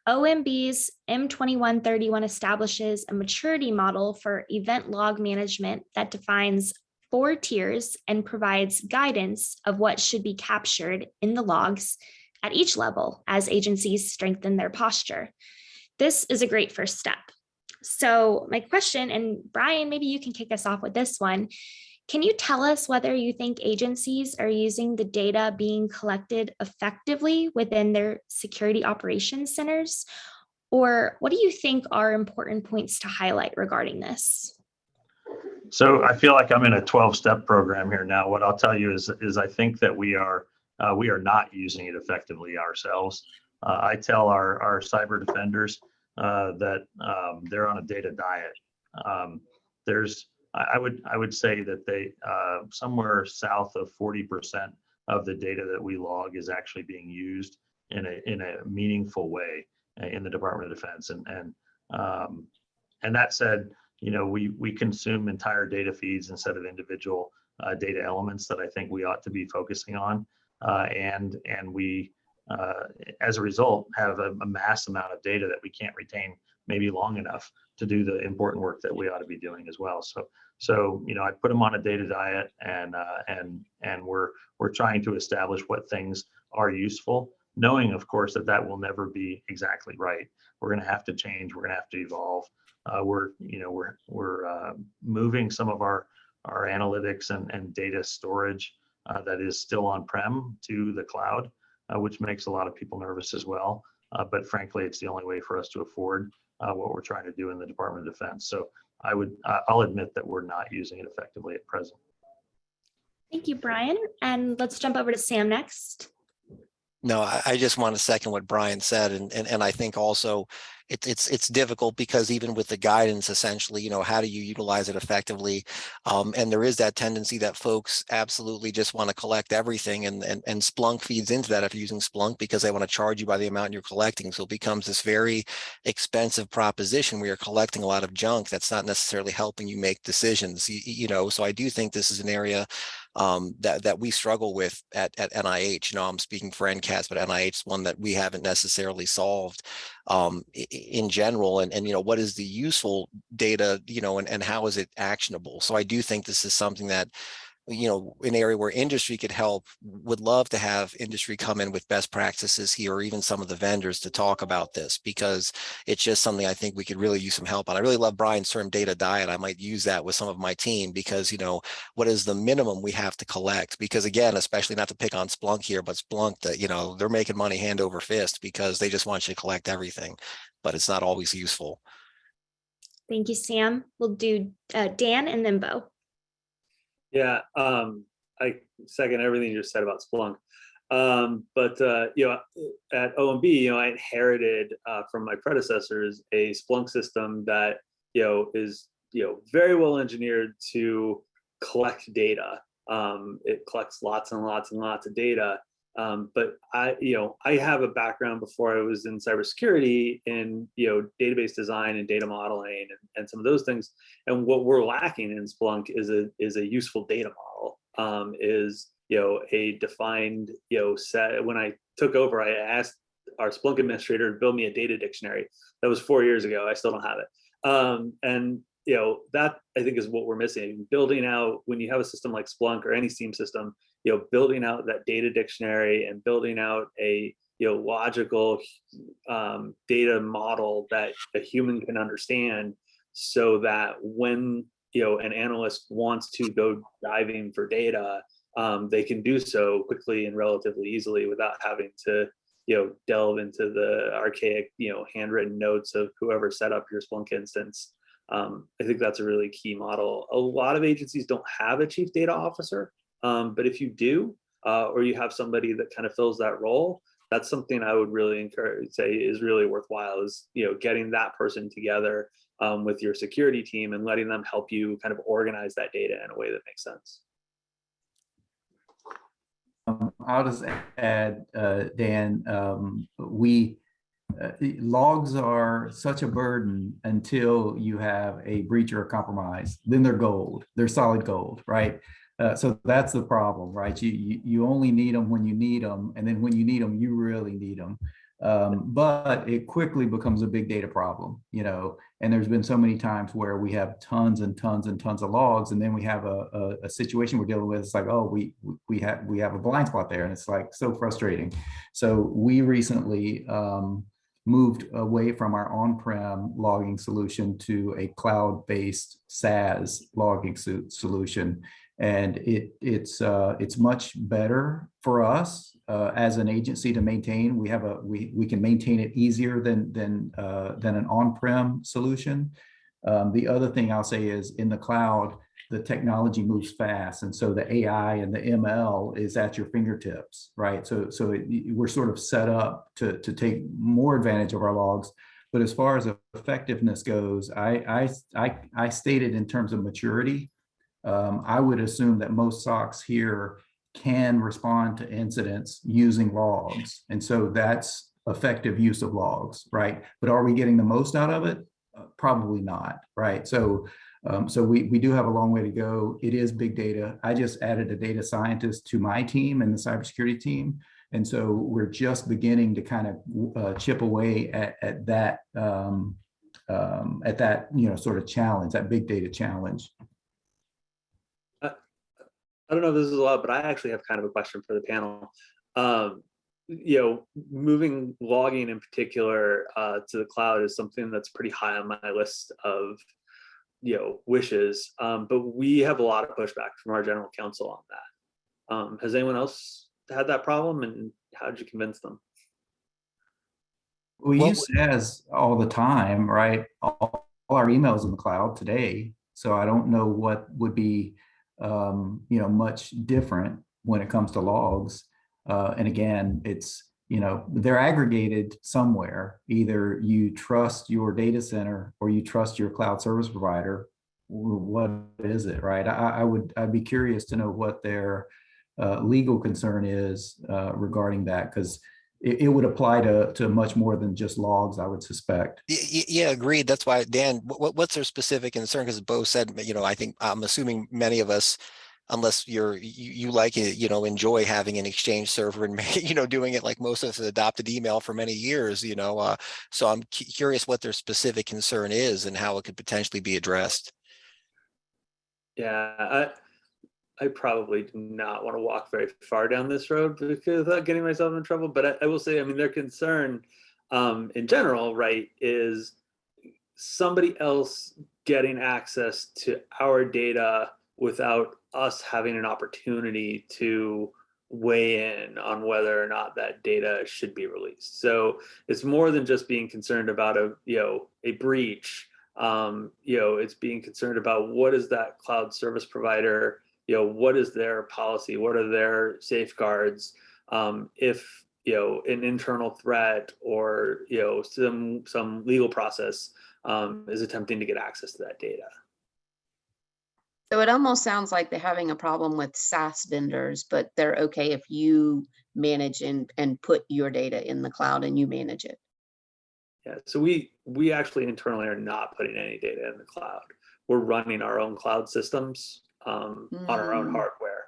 OMB's M2131 establishes a maturity model for event log management that defines 4 tiers and provides guidance of what should be captured in the logs at each level as agencies strengthen their posture. This is a great first step. So my question, and Brian, maybe you can kick us off with this one. Can you tell us whether you think agencies are using the data being collected effectively within their security operations centers? Or what do you think are important points to highlight regarding this? So I feel like I'm in a 12-step program here now. What I'll tell you is I think that we are not using it effectively ourselves. I tell our cyber defenders that they're on a data diet. I would say that they somewhere south of 40% of the data that we log is actually being used in a meaningful way in the Department of Defense. And that said, we consume entire data feeds instead of individual data elements that I think we ought to be focusing on. And we, as a result, have a mass amount of data that we can't retain maybe long enough to do the important work that we ought to be doing as well. So I put them on a data diet, and we're trying to establish what things are useful, knowing, of course, that will never be exactly right. We're going to have to change. We're going to have to evolve. We're moving some of our analytics and data storage that is still on-prem to the cloud, which makes a lot of people nervous as well. But frankly, it's the only way for us to afford what we're trying to do in the Department of Defense. So I'll admit that we're not using it effectively at present. Thank you, Brian. And let's jump over to Sam next. No, I just want to second what Brian said, and I think also it's difficult because even with the guidance, essentially, how do you utilize it effectively? And there is that tendency that folks absolutely just want to collect everything, and Splunk feeds into that if you're using Splunk, because they want to charge you by the amount you're collecting. So it becomes this very expensive proposition where you're collecting a lot of junk that's not necessarily helping you make decisions. So I do think this is an area that we struggle with at NIH. I'm speaking for NCATS, but NIH is one that we haven't necessarily solved in general. And what is the useful data, and how is it actionable? So I do think this is something that, an area where industry could help. Would love to have industry come in with best practices here, or even some of the vendors to talk about this, because it's just something I think we could really use some help on. I really love Brian's term data diet. I might use that with some of my team, because, what is the minimum we have to collect? Because again, especially not to pick on Splunk here, but Splunk, that, they're making money hand over fist because they just want you to collect everything, but it's not always useful. Thank you, Sam. We'll do Dan and then Bo. Yeah, I second everything you just said about Splunk. But at OMB, I inherited from my predecessors a Splunk system that is very well engineered to collect data. It collects lots and lots and lots of data. But I have a background before I was in cybersecurity in database design and data modeling and some of those things. And what we're lacking in Splunk is a useful data model. Is a defined set. When I took over, I asked our Splunk administrator to build me a data dictionary. That was 4 years ago. I still don't have it. And that I think is what we're missing. Building out, when you have a system like Splunk or any SIEM system, building out that data dictionary and building out a logical data model that a human can understand, so that when an analyst wants to go diving for data, they can do so quickly and relatively easily without having to delve into the archaic handwritten notes of whoever set up your Splunk instance. I think that's a really key model. A lot of agencies don't have a chief data officer, but if you do, or you have somebody that kind of fills that role, that's something I would really say is really worthwhile, is getting that person together with your security team and letting them help you kind of organize that data in a way that makes sense. I'll just add, Dan, logs are such a burden until you have a breach or a compromise. Then they're gold. They're solid gold, right? So that's the problem, right? You only need them when you need them, and then when you need them, you really need them. But it quickly becomes a big data problem, and there's been so many times where we have tons and tons and tons of logs, and then we have a situation we're dealing with. It's like, oh, we have a blind spot there, and it's like so frustrating. So we recently moved away from our on-prem logging solution to a cloud-based SaaS logging solution. And it's much better for us as an agency to maintain. We can maintain it easier than an on-prem solution. The other thing I'll say is, in the cloud, the technology moves fast, and so the AI and the ML is at your fingertips, right? So we're sort of set up to take more advantage of our logs. But as far as effectiveness goes, I stated in terms of maturity. I would assume that most SOCs here can respond to incidents using logs. And so that's effective use of logs, right? But are we getting the most out of it? Probably not, right? So we do have a long way to go. It is big data. I just added a data scientist to my team and the cybersecurity team. And so we're just beginning to kind of chip away at that at that, sort of challenge, that big data challenge. I don't know if this is a lot, but I actually have kind of a question for the panel. Moving logging in particular to the cloud is something that's pretty high on my list of wishes, but we have a lot of pushback from our general counsel on that. Has anyone else had that problem, and how did you convince them? We use SaaS all the time, right? All our emails in the cloud today. So I don't know what would be, much different when it comes to logs. And again, it's, they're aggregated somewhere. Either you trust your data center or you trust your cloud service provider. What is it, right? I'd be curious to know what their legal concern is regarding that, because it would apply to much more than just logs, I would suspect. Yeah, agreed. That's why, Dan, what's their specific concern? Because Bo said, I think I'm assuming many of us, unless you like it, enjoy having an Exchange server and doing it like most of us adopted email for many years, so I'm curious what their specific concern is and how it could potentially be addressed. Yeah, I probably do not want to walk very far down this road because without getting myself in trouble. But I will say, their concern in general, right, is somebody else getting access to our data without us having an opportunity to weigh in on whether or not that data should be released. So it's more than just being concerned about a breach. It's being concerned about what is that cloud service provider, what is their policy, what are their safeguards, if an internal threat or some legal process is attempting to get access to that data. So it almost sounds like they're having a problem with SaaS vendors, but they're okay if you manage and put your data in the cloud and you manage it. Yeah, so we actually internally are not putting any data in the cloud. We're running our own cloud systems on our own hardware,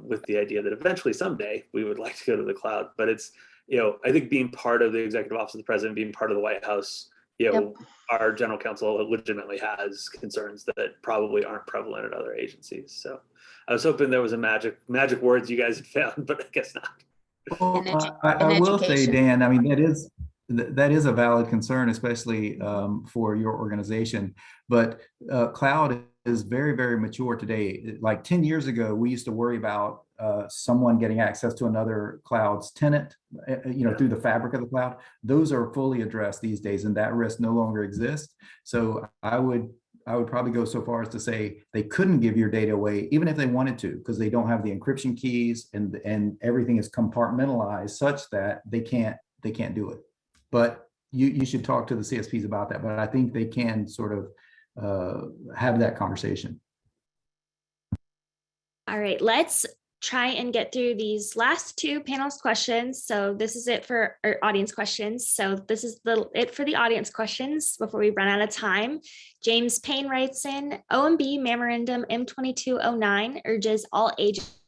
with the idea that eventually someday we would like to go to the cloud. But it's, I think being part of the executive office of the president, being part of the White House, Yep. Our general counsel legitimately has concerns that probably aren't prevalent at other agencies. So I was hoping there was a magic words you guys had found, but I guess not. Well, I will say, Dan, that is a valid concern, especially for your organization. But cloud is very, very mature today. Like 10 years ago, we used to worry about someone getting access to another cloud's tenant, through the fabric of the cloud. Those are fully addressed these days, and that risk no longer exists. So I would probably go so far as to say they couldn't give your data away, even if they wanted to, because they don't have the encryption keys and everything is compartmentalized such that they can't do it. But you should talk to the CSPs about that. But I think they can sort of have that conversation. All right, let's try and get through these last two panels questions. So this is it for our audience questions. So this is it for the audience questions before we run out of time. James Payne writes in, OMB Memorandum M2209 urges all agents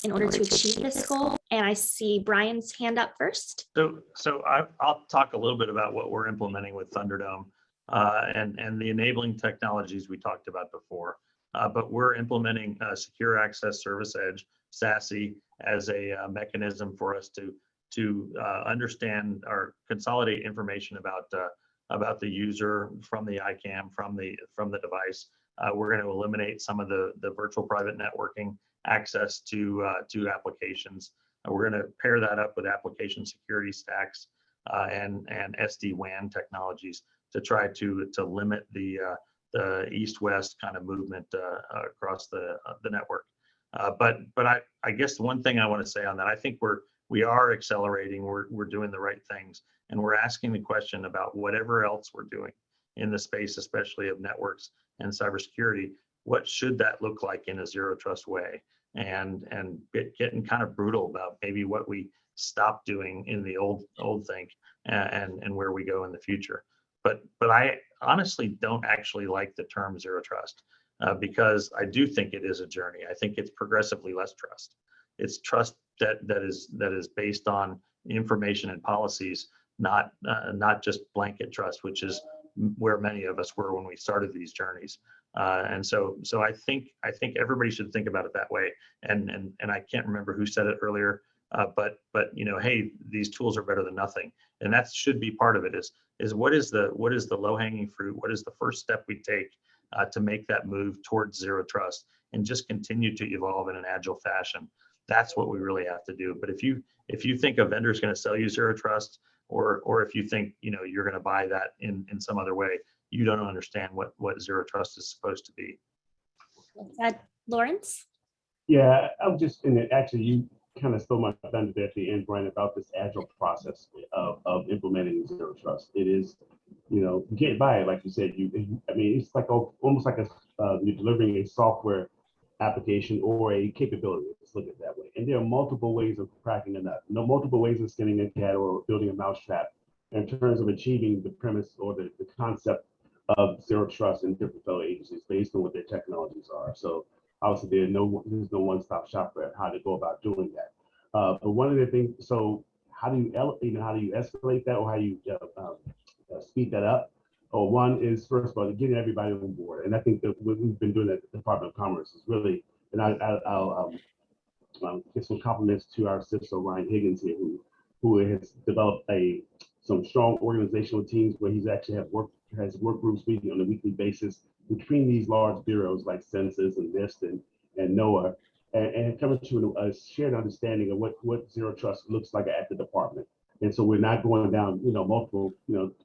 in order to achieve this goal. And I see Brian's hand up first. So I'll talk a little bit about what we're implementing with Thunderdome and the enabling technologies we talked about before. But we're implementing Secure Access Service Edge, SASE, as a mechanism for us to understand or consolidate information about the user from the ICAM, from the device. We're going to eliminate some of the virtual private networking access to applications. We're going to pair that up with application security stacks and SD-WAN technologies to try to limit the east-west kind of movement across the network. But I guess the one thing I want to say on that, I think we are accelerating. We're doing the right things, and we're asking the question about whatever else we're doing in the space, especially of networks and cybersecurity. What should that look like in a zero trust way? And getting kind of brutal about maybe what we stop doing in the old think and where we go in the future. But I honestly don't actually like the term zero trust. because I do think it is a journey. I think it's progressively less trust. It's trust that is based on information and policies, not just blanket trust, which is where many of us were when we started these journeys. And so I think everybody should think about it that way. And I can't remember who said it earlier, but hey, these tools are better than nothing, and that should be part of it. Is what is the low hanging fruit? What is the first step we take to make that move towards zero trust and just continue to evolve in an agile fashion? That's what we really have to do. But if you think a vendor is going to sell you zero trust, or if you think you're going to buy that in some other way, you don't understand what zero trust is supposed to be. Is that Lawrence? Yeah, I'm just, and actually you kind of stole my thunder there at the end, Brian, about this agile process of implementing zero trust. It is, you can't buy it, like you said. I mean, it's like almost like you're delivering a software application or a capability. Let's look at it that way. And there are multiple ways of cracking a nut. Multiple ways of skinning a cat or building a mousetrap in terms of achieving the premise or the concept of zero trust in different federal agencies based on what their technologies are. So obviously there's no one-stop shop for how to go about doing that. But one of the things, so how do you escalate that, or how do you speed that up? One is, first of all, getting everybody on board. And I think that what we've been doing at the Department of Commerce is really, and I'll give some compliments to our sister Ryan Higgins here, who has developed some strong organizational teams where he's actually has work groups meeting on a weekly basis between these large bureaus like Census and NIST and NOAA, and coming to a shared understanding of what zero trust looks like at the department. And so we're not going down, multiple,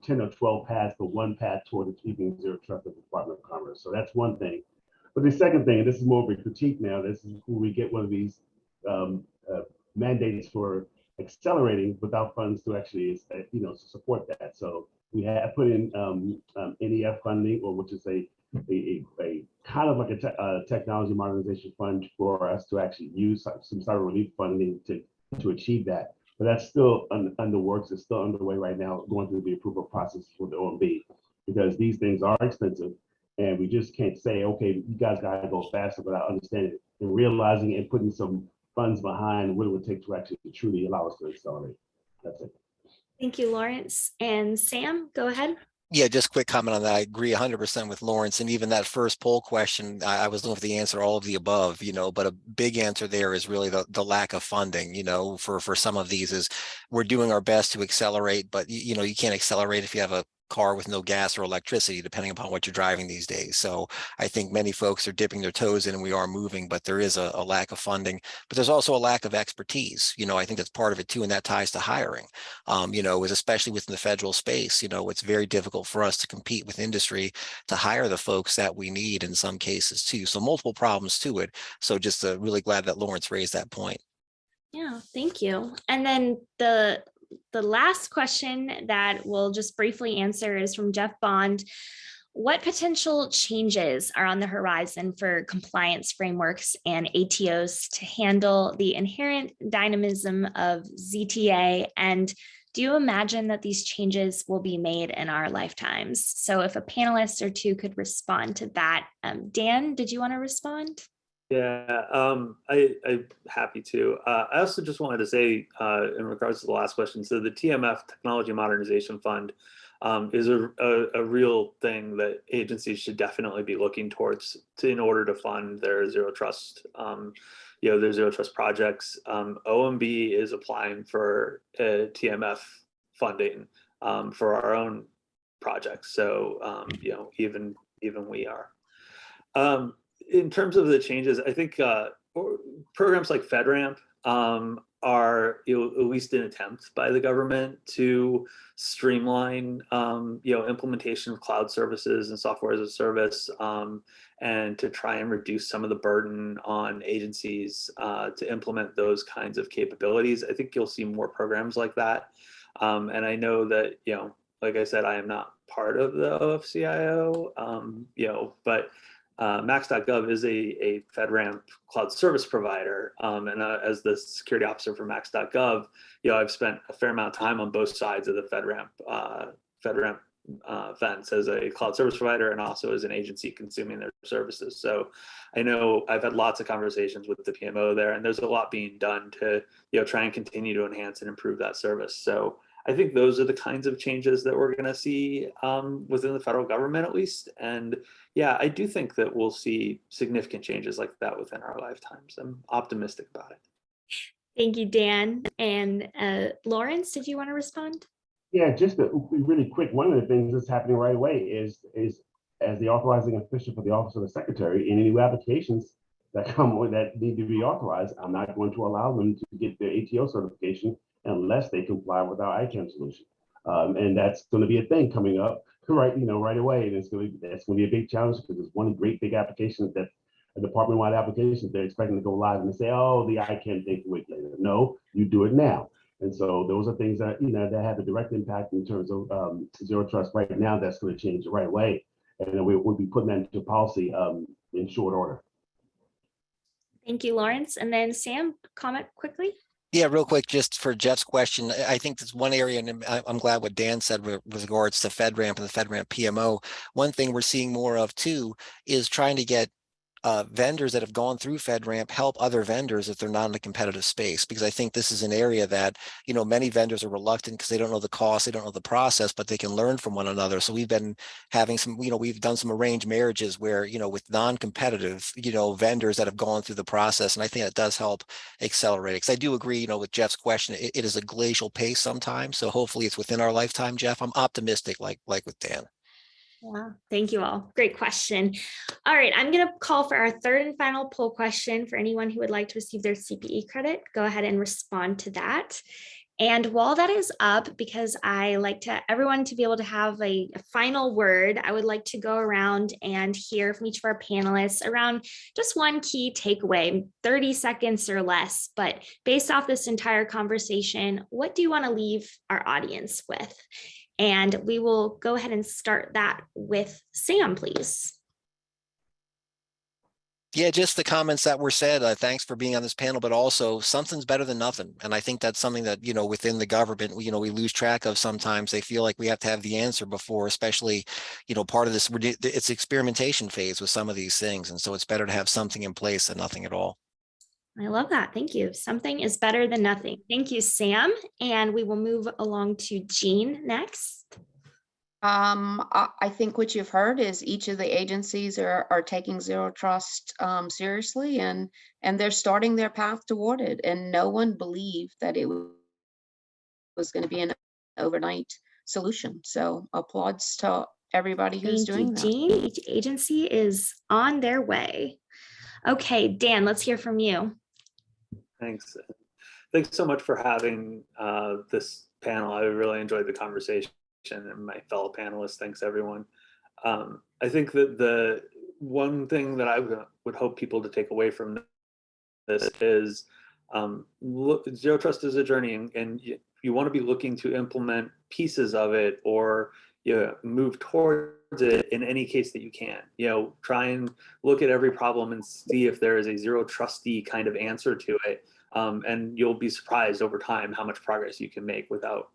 10 or 12 paths, but one path toward achieving zero trust at the Department of Commerce. So that's one thing. But the second thing, and this is more of a critique now, this is where we get one of these mandates for accelerating without funds to actually, support that. So we have put in NEF funding, or which is a kind of like a technology modernization fund for us to actually use some cyber relief funding to achieve that. But that's still under works. It's still underway right now, going through the approval process for the OMB, because these things are expensive, and we just can't say, okay, you guys got to go faster without understanding and realizing and putting some funds behind what it would take to actually truly allow us to accelerate. That's it. Thank you, Lawrence. And Sam, go ahead. Yeah, just quick comment on that. I agree 100% with Lawrence. And even that first poll question, I was looking for the answer, all of the above, but a big answer there is really the lack of funding, for some of these is we're doing our best to accelerate, but you can't accelerate if you have a car with no gas or electricity, depending upon what you're driving these days. So I think many folks are dipping their toes in and we are moving, but there is a lack of funding, but there's also a lack of expertise. I think that's part of it too, and that ties to hiring, is especially within the federal space, it's very difficult for us to compete with industry to hire the folks that we need in some cases too. So multiple problems to it. So just really glad that Lawrence raised that point. Yeah, thank you. And then the last question that we'll just briefly answer is from Jeff Bond. What potential changes are on the horizon for compliance frameworks and ATOs to handle the inherent dynamism of ZTA? And do you imagine that these changes will be made in our lifetimes? So if a panelist or two could respond to that. Dan, did you want to respond? Yeah, I'm happy to. I also just wanted to say, in regards to the last question, so the TMF Technology Modernization Fund is a real thing that agencies should definitely be looking towards in order to fund their zero trust, their zero trust projects. OMB is applying for TMF funding for our own projects. So, even we are. In terms of the changes, I think programs like FedRAMP are, at least an attempt by the government to streamline, implementation of cloud services and software as a service, and to try and reduce some of the burden on agencies to implement those kinds of capabilities. I think you'll see more programs like that. And I know that, like I said, I am not part of the OFCIO, but Max.gov is a FedRAMP cloud service provider, and as the security officer for Max.gov, I've spent a fair amount of time on both sides of the FedRAMP fence as a cloud service provider and also as an agency consuming their services. So I know I've had lots of conversations with the PMO there, and there's a lot being done to try and continue to enhance and improve that service. So I think those are the kinds of changes that we're going to see within the federal government, at least. And yeah, I do think that we'll see significant changes like that within our lifetimes. I'm optimistic about it. Thank you, Dan. And Lawrence, did you want to respond? Yeah, just really quick, one of the things that's happening right away is as the authorizing official for the Office of the Secretary, any new applications that come that need to be authorized, I'm not going to allow them to get their ATO certification unless they comply with our ICANN solution. And that's going to be a thing coming up right away. And that's going to be a big challenge because it's one great big application that a department-wide application they're expecting to go live and they say, oh, the ICANN thing can wait later. No, you do it now. And so those are things that that have a direct impact in terms of zero trust right now. That's going to change right away, and we'll be putting that into policy in short order. Thank you, Lawrence. And then Sam, comment quickly. Yeah, real quick, just for Jeff's question, I think there's one area, and I'm glad what Dan said with regards to FedRAMP and the FedRAMP PMO. One thing we're seeing more of too is trying to get vendors that have gone through FedRAMP help other vendors if they're not in a competitive space, because I think this is an area that many vendors are reluctant because they don't know the cost, they don't know the process, but they can learn from one another. So we've been having some, we've done some arranged marriages where with non-competitive vendors that have gone through the process, and I think that does help accelerate it. Because I do agree with Jeff's question, it is a glacial pace sometimes, so hopefully it's within our lifetime. Jeff, I'm optimistic like with Dan. Yeah, thank you all. Great question. All right, I'm going to call for our third and final poll question for anyone who would like to receive their CPE credit. Go ahead and respond to that. And while that is up, because I like everyone to be able to have a final word, I would like to go around and hear from each of our panelists around just one key takeaway, 30 seconds or less. But based off this entire conversation, what do you want to leave our audience with? And we will go ahead and start that with Sam, please. Yeah, just the comments that were said. Thanks for being on this panel, but also something's better than nothing. And I think that's something that, within the government, we lose track of sometimes. They feel like we have to have the answer before, especially, part of this, it's experimentation phase with some of these things. And so it's better to have something in place than nothing at all. I love that. Thank you. Something is better than nothing. Thank you, Sam. And we will move along to Jean next. I think what you've heard is each of the agencies are taking zero trust seriously, and they're starting their path toward it. And no one believed that it was going to be an overnight solution. So applauds to everybody who's doing that. Jean. Each agency is on their way. Okay, Dan, let's hear from you. Thanks. Thanks so much for having this panel. I really enjoyed the conversation, and my fellow panelists. Thanks, everyone. I think that the one thing that I would hope people to take away from this is zero trust is a journey, and you want to be looking to implement pieces of it or move towards it in any case that you can. Try and look at every problem and see if there is a zero trusty kind of answer to it. And you'll be surprised over time how much progress you can make without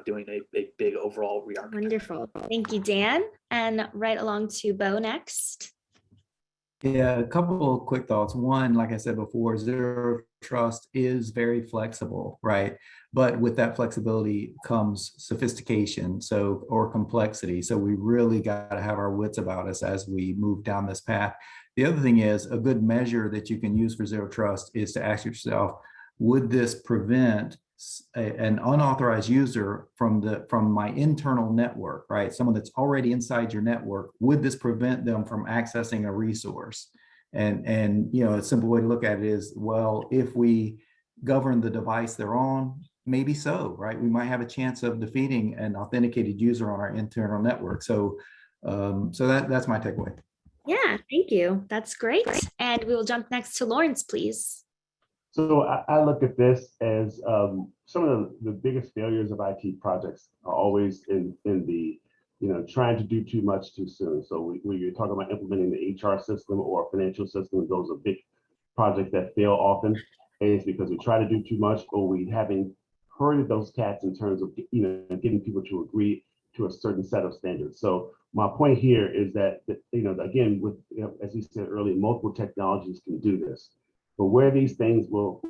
doing a big overall re-architecture. Wonderful. Thank you, Dan. And right along to Bo next. Yeah, a couple of quick thoughts. One, like I said before, zero trust is very flexible, right? But with that flexibility comes sophistication, or complexity. So we really got to have our wits about us as we move down this path. The other thing is, a good measure that you can use for zero trust is to ask yourself, would this prevent an unauthorized user from my internal network, right? Someone that's already inside your network, would this prevent them from accessing a resource? And a simple way to look at it is, well, if we govern the device they're on, maybe so, right? We might have a chance of defeating an authenticated user on our internal network. So that's my takeaway. Yeah, thank you. That's great. And we will jump next to Lawrence, please. So I look at this as some of the biggest failures of IT projects are always in the, trying to do too much too soon. So when you're talking about implementing the HR system or financial system, those are big projects that fail often. It's because we try to do too much, or we haven't herded those cats in terms of, getting people to agree to a certain set of standards. So my point here is that, again, with, as you said earlier, multiple technologies can do this. But where these things will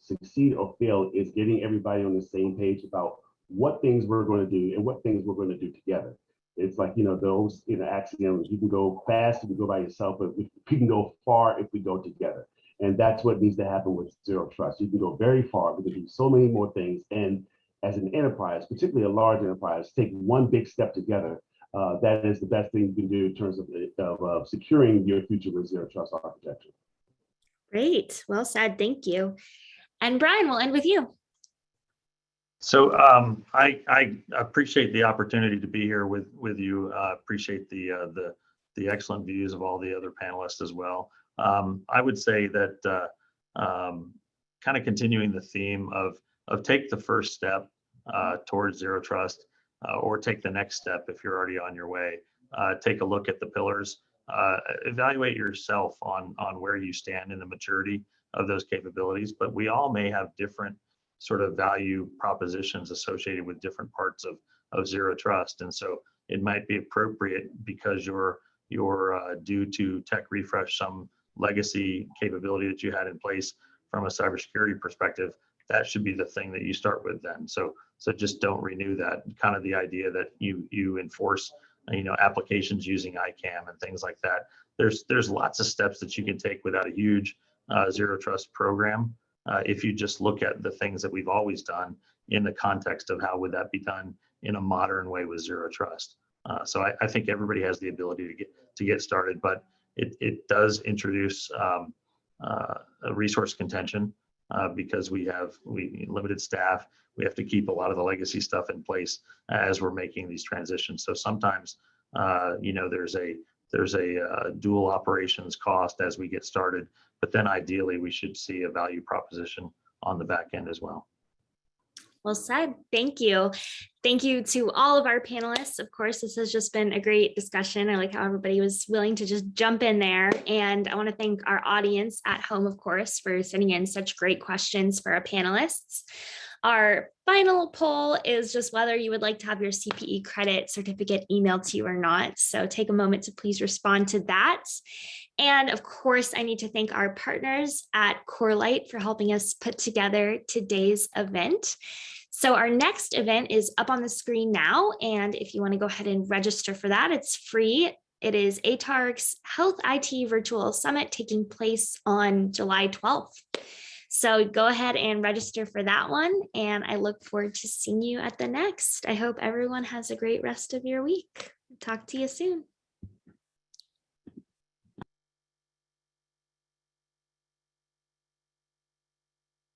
succeed or fail is getting everybody on the same page about what things we're going to do and what things we're going to do together. It's like, those, axioms, you can go fast if you go by yourself, but we can go far if we go together. And that's what needs to happen with Zero Trust. You can go very far. We can do so many more things. And as an enterprise, particularly a large enterprise, take one big step together. That is the best thing you can do in terms of securing your future with Zero Trust architecture. Great. Well said. Thank you. And Brian, we'll end with you. So I appreciate the opportunity to be here with you. Appreciate the excellent views of all the other panelists as well. I would say that kind of continuing the theme of take the first step towards Zero Trust, or take the next step if you're already on your way. Take a look at the pillars. Evaluate yourself on where you stand in the maturity of those capabilities. But we all may have different sort of value propositions associated with different parts of Zero Trust. And so it might be appropriate because you're due to tech refresh some legacy capability that you had in place from a cybersecurity perspective. That should be the thing that you start with then. So just don't renew that. Kind of the idea that you enforce, applications using ICAM and things like that. There's lots of steps that you can take without a huge Zero Trust program. If you just look at the things that we've always done in the context of how would that be done in a modern way with Zero Trust. So I think everybody has the ability to get started, but it does introduce a resource contention because we limited staff. We have to keep a lot of the legacy stuff in place as we're making these transitions. So sometimes, there's a dual operations cost as we get started, but then ideally we should see a value proposition on the back end as well. Well said. Thank you. Thank you to all of our panelists. Of course, this has just been a great discussion. I like how everybody was willing to just jump in there. And I want to thank our audience at home, of course, for sending in such great questions for our panelists. Our final poll is just whether you would like to have your CPE credit certificate emailed to you or not. So take a moment to please respond to that. And of course, I need to thank our partners at CoreLight for helping us put together today's event. So our next event is up on the screen now. And if you want to go ahead and register for that, it's free. It is ATARC's Health IT Virtual Summit taking place on July 12th. So go ahead and register for that one. And I look forward to seeing you at the next. I hope everyone has a great rest of your week. Talk to you soon.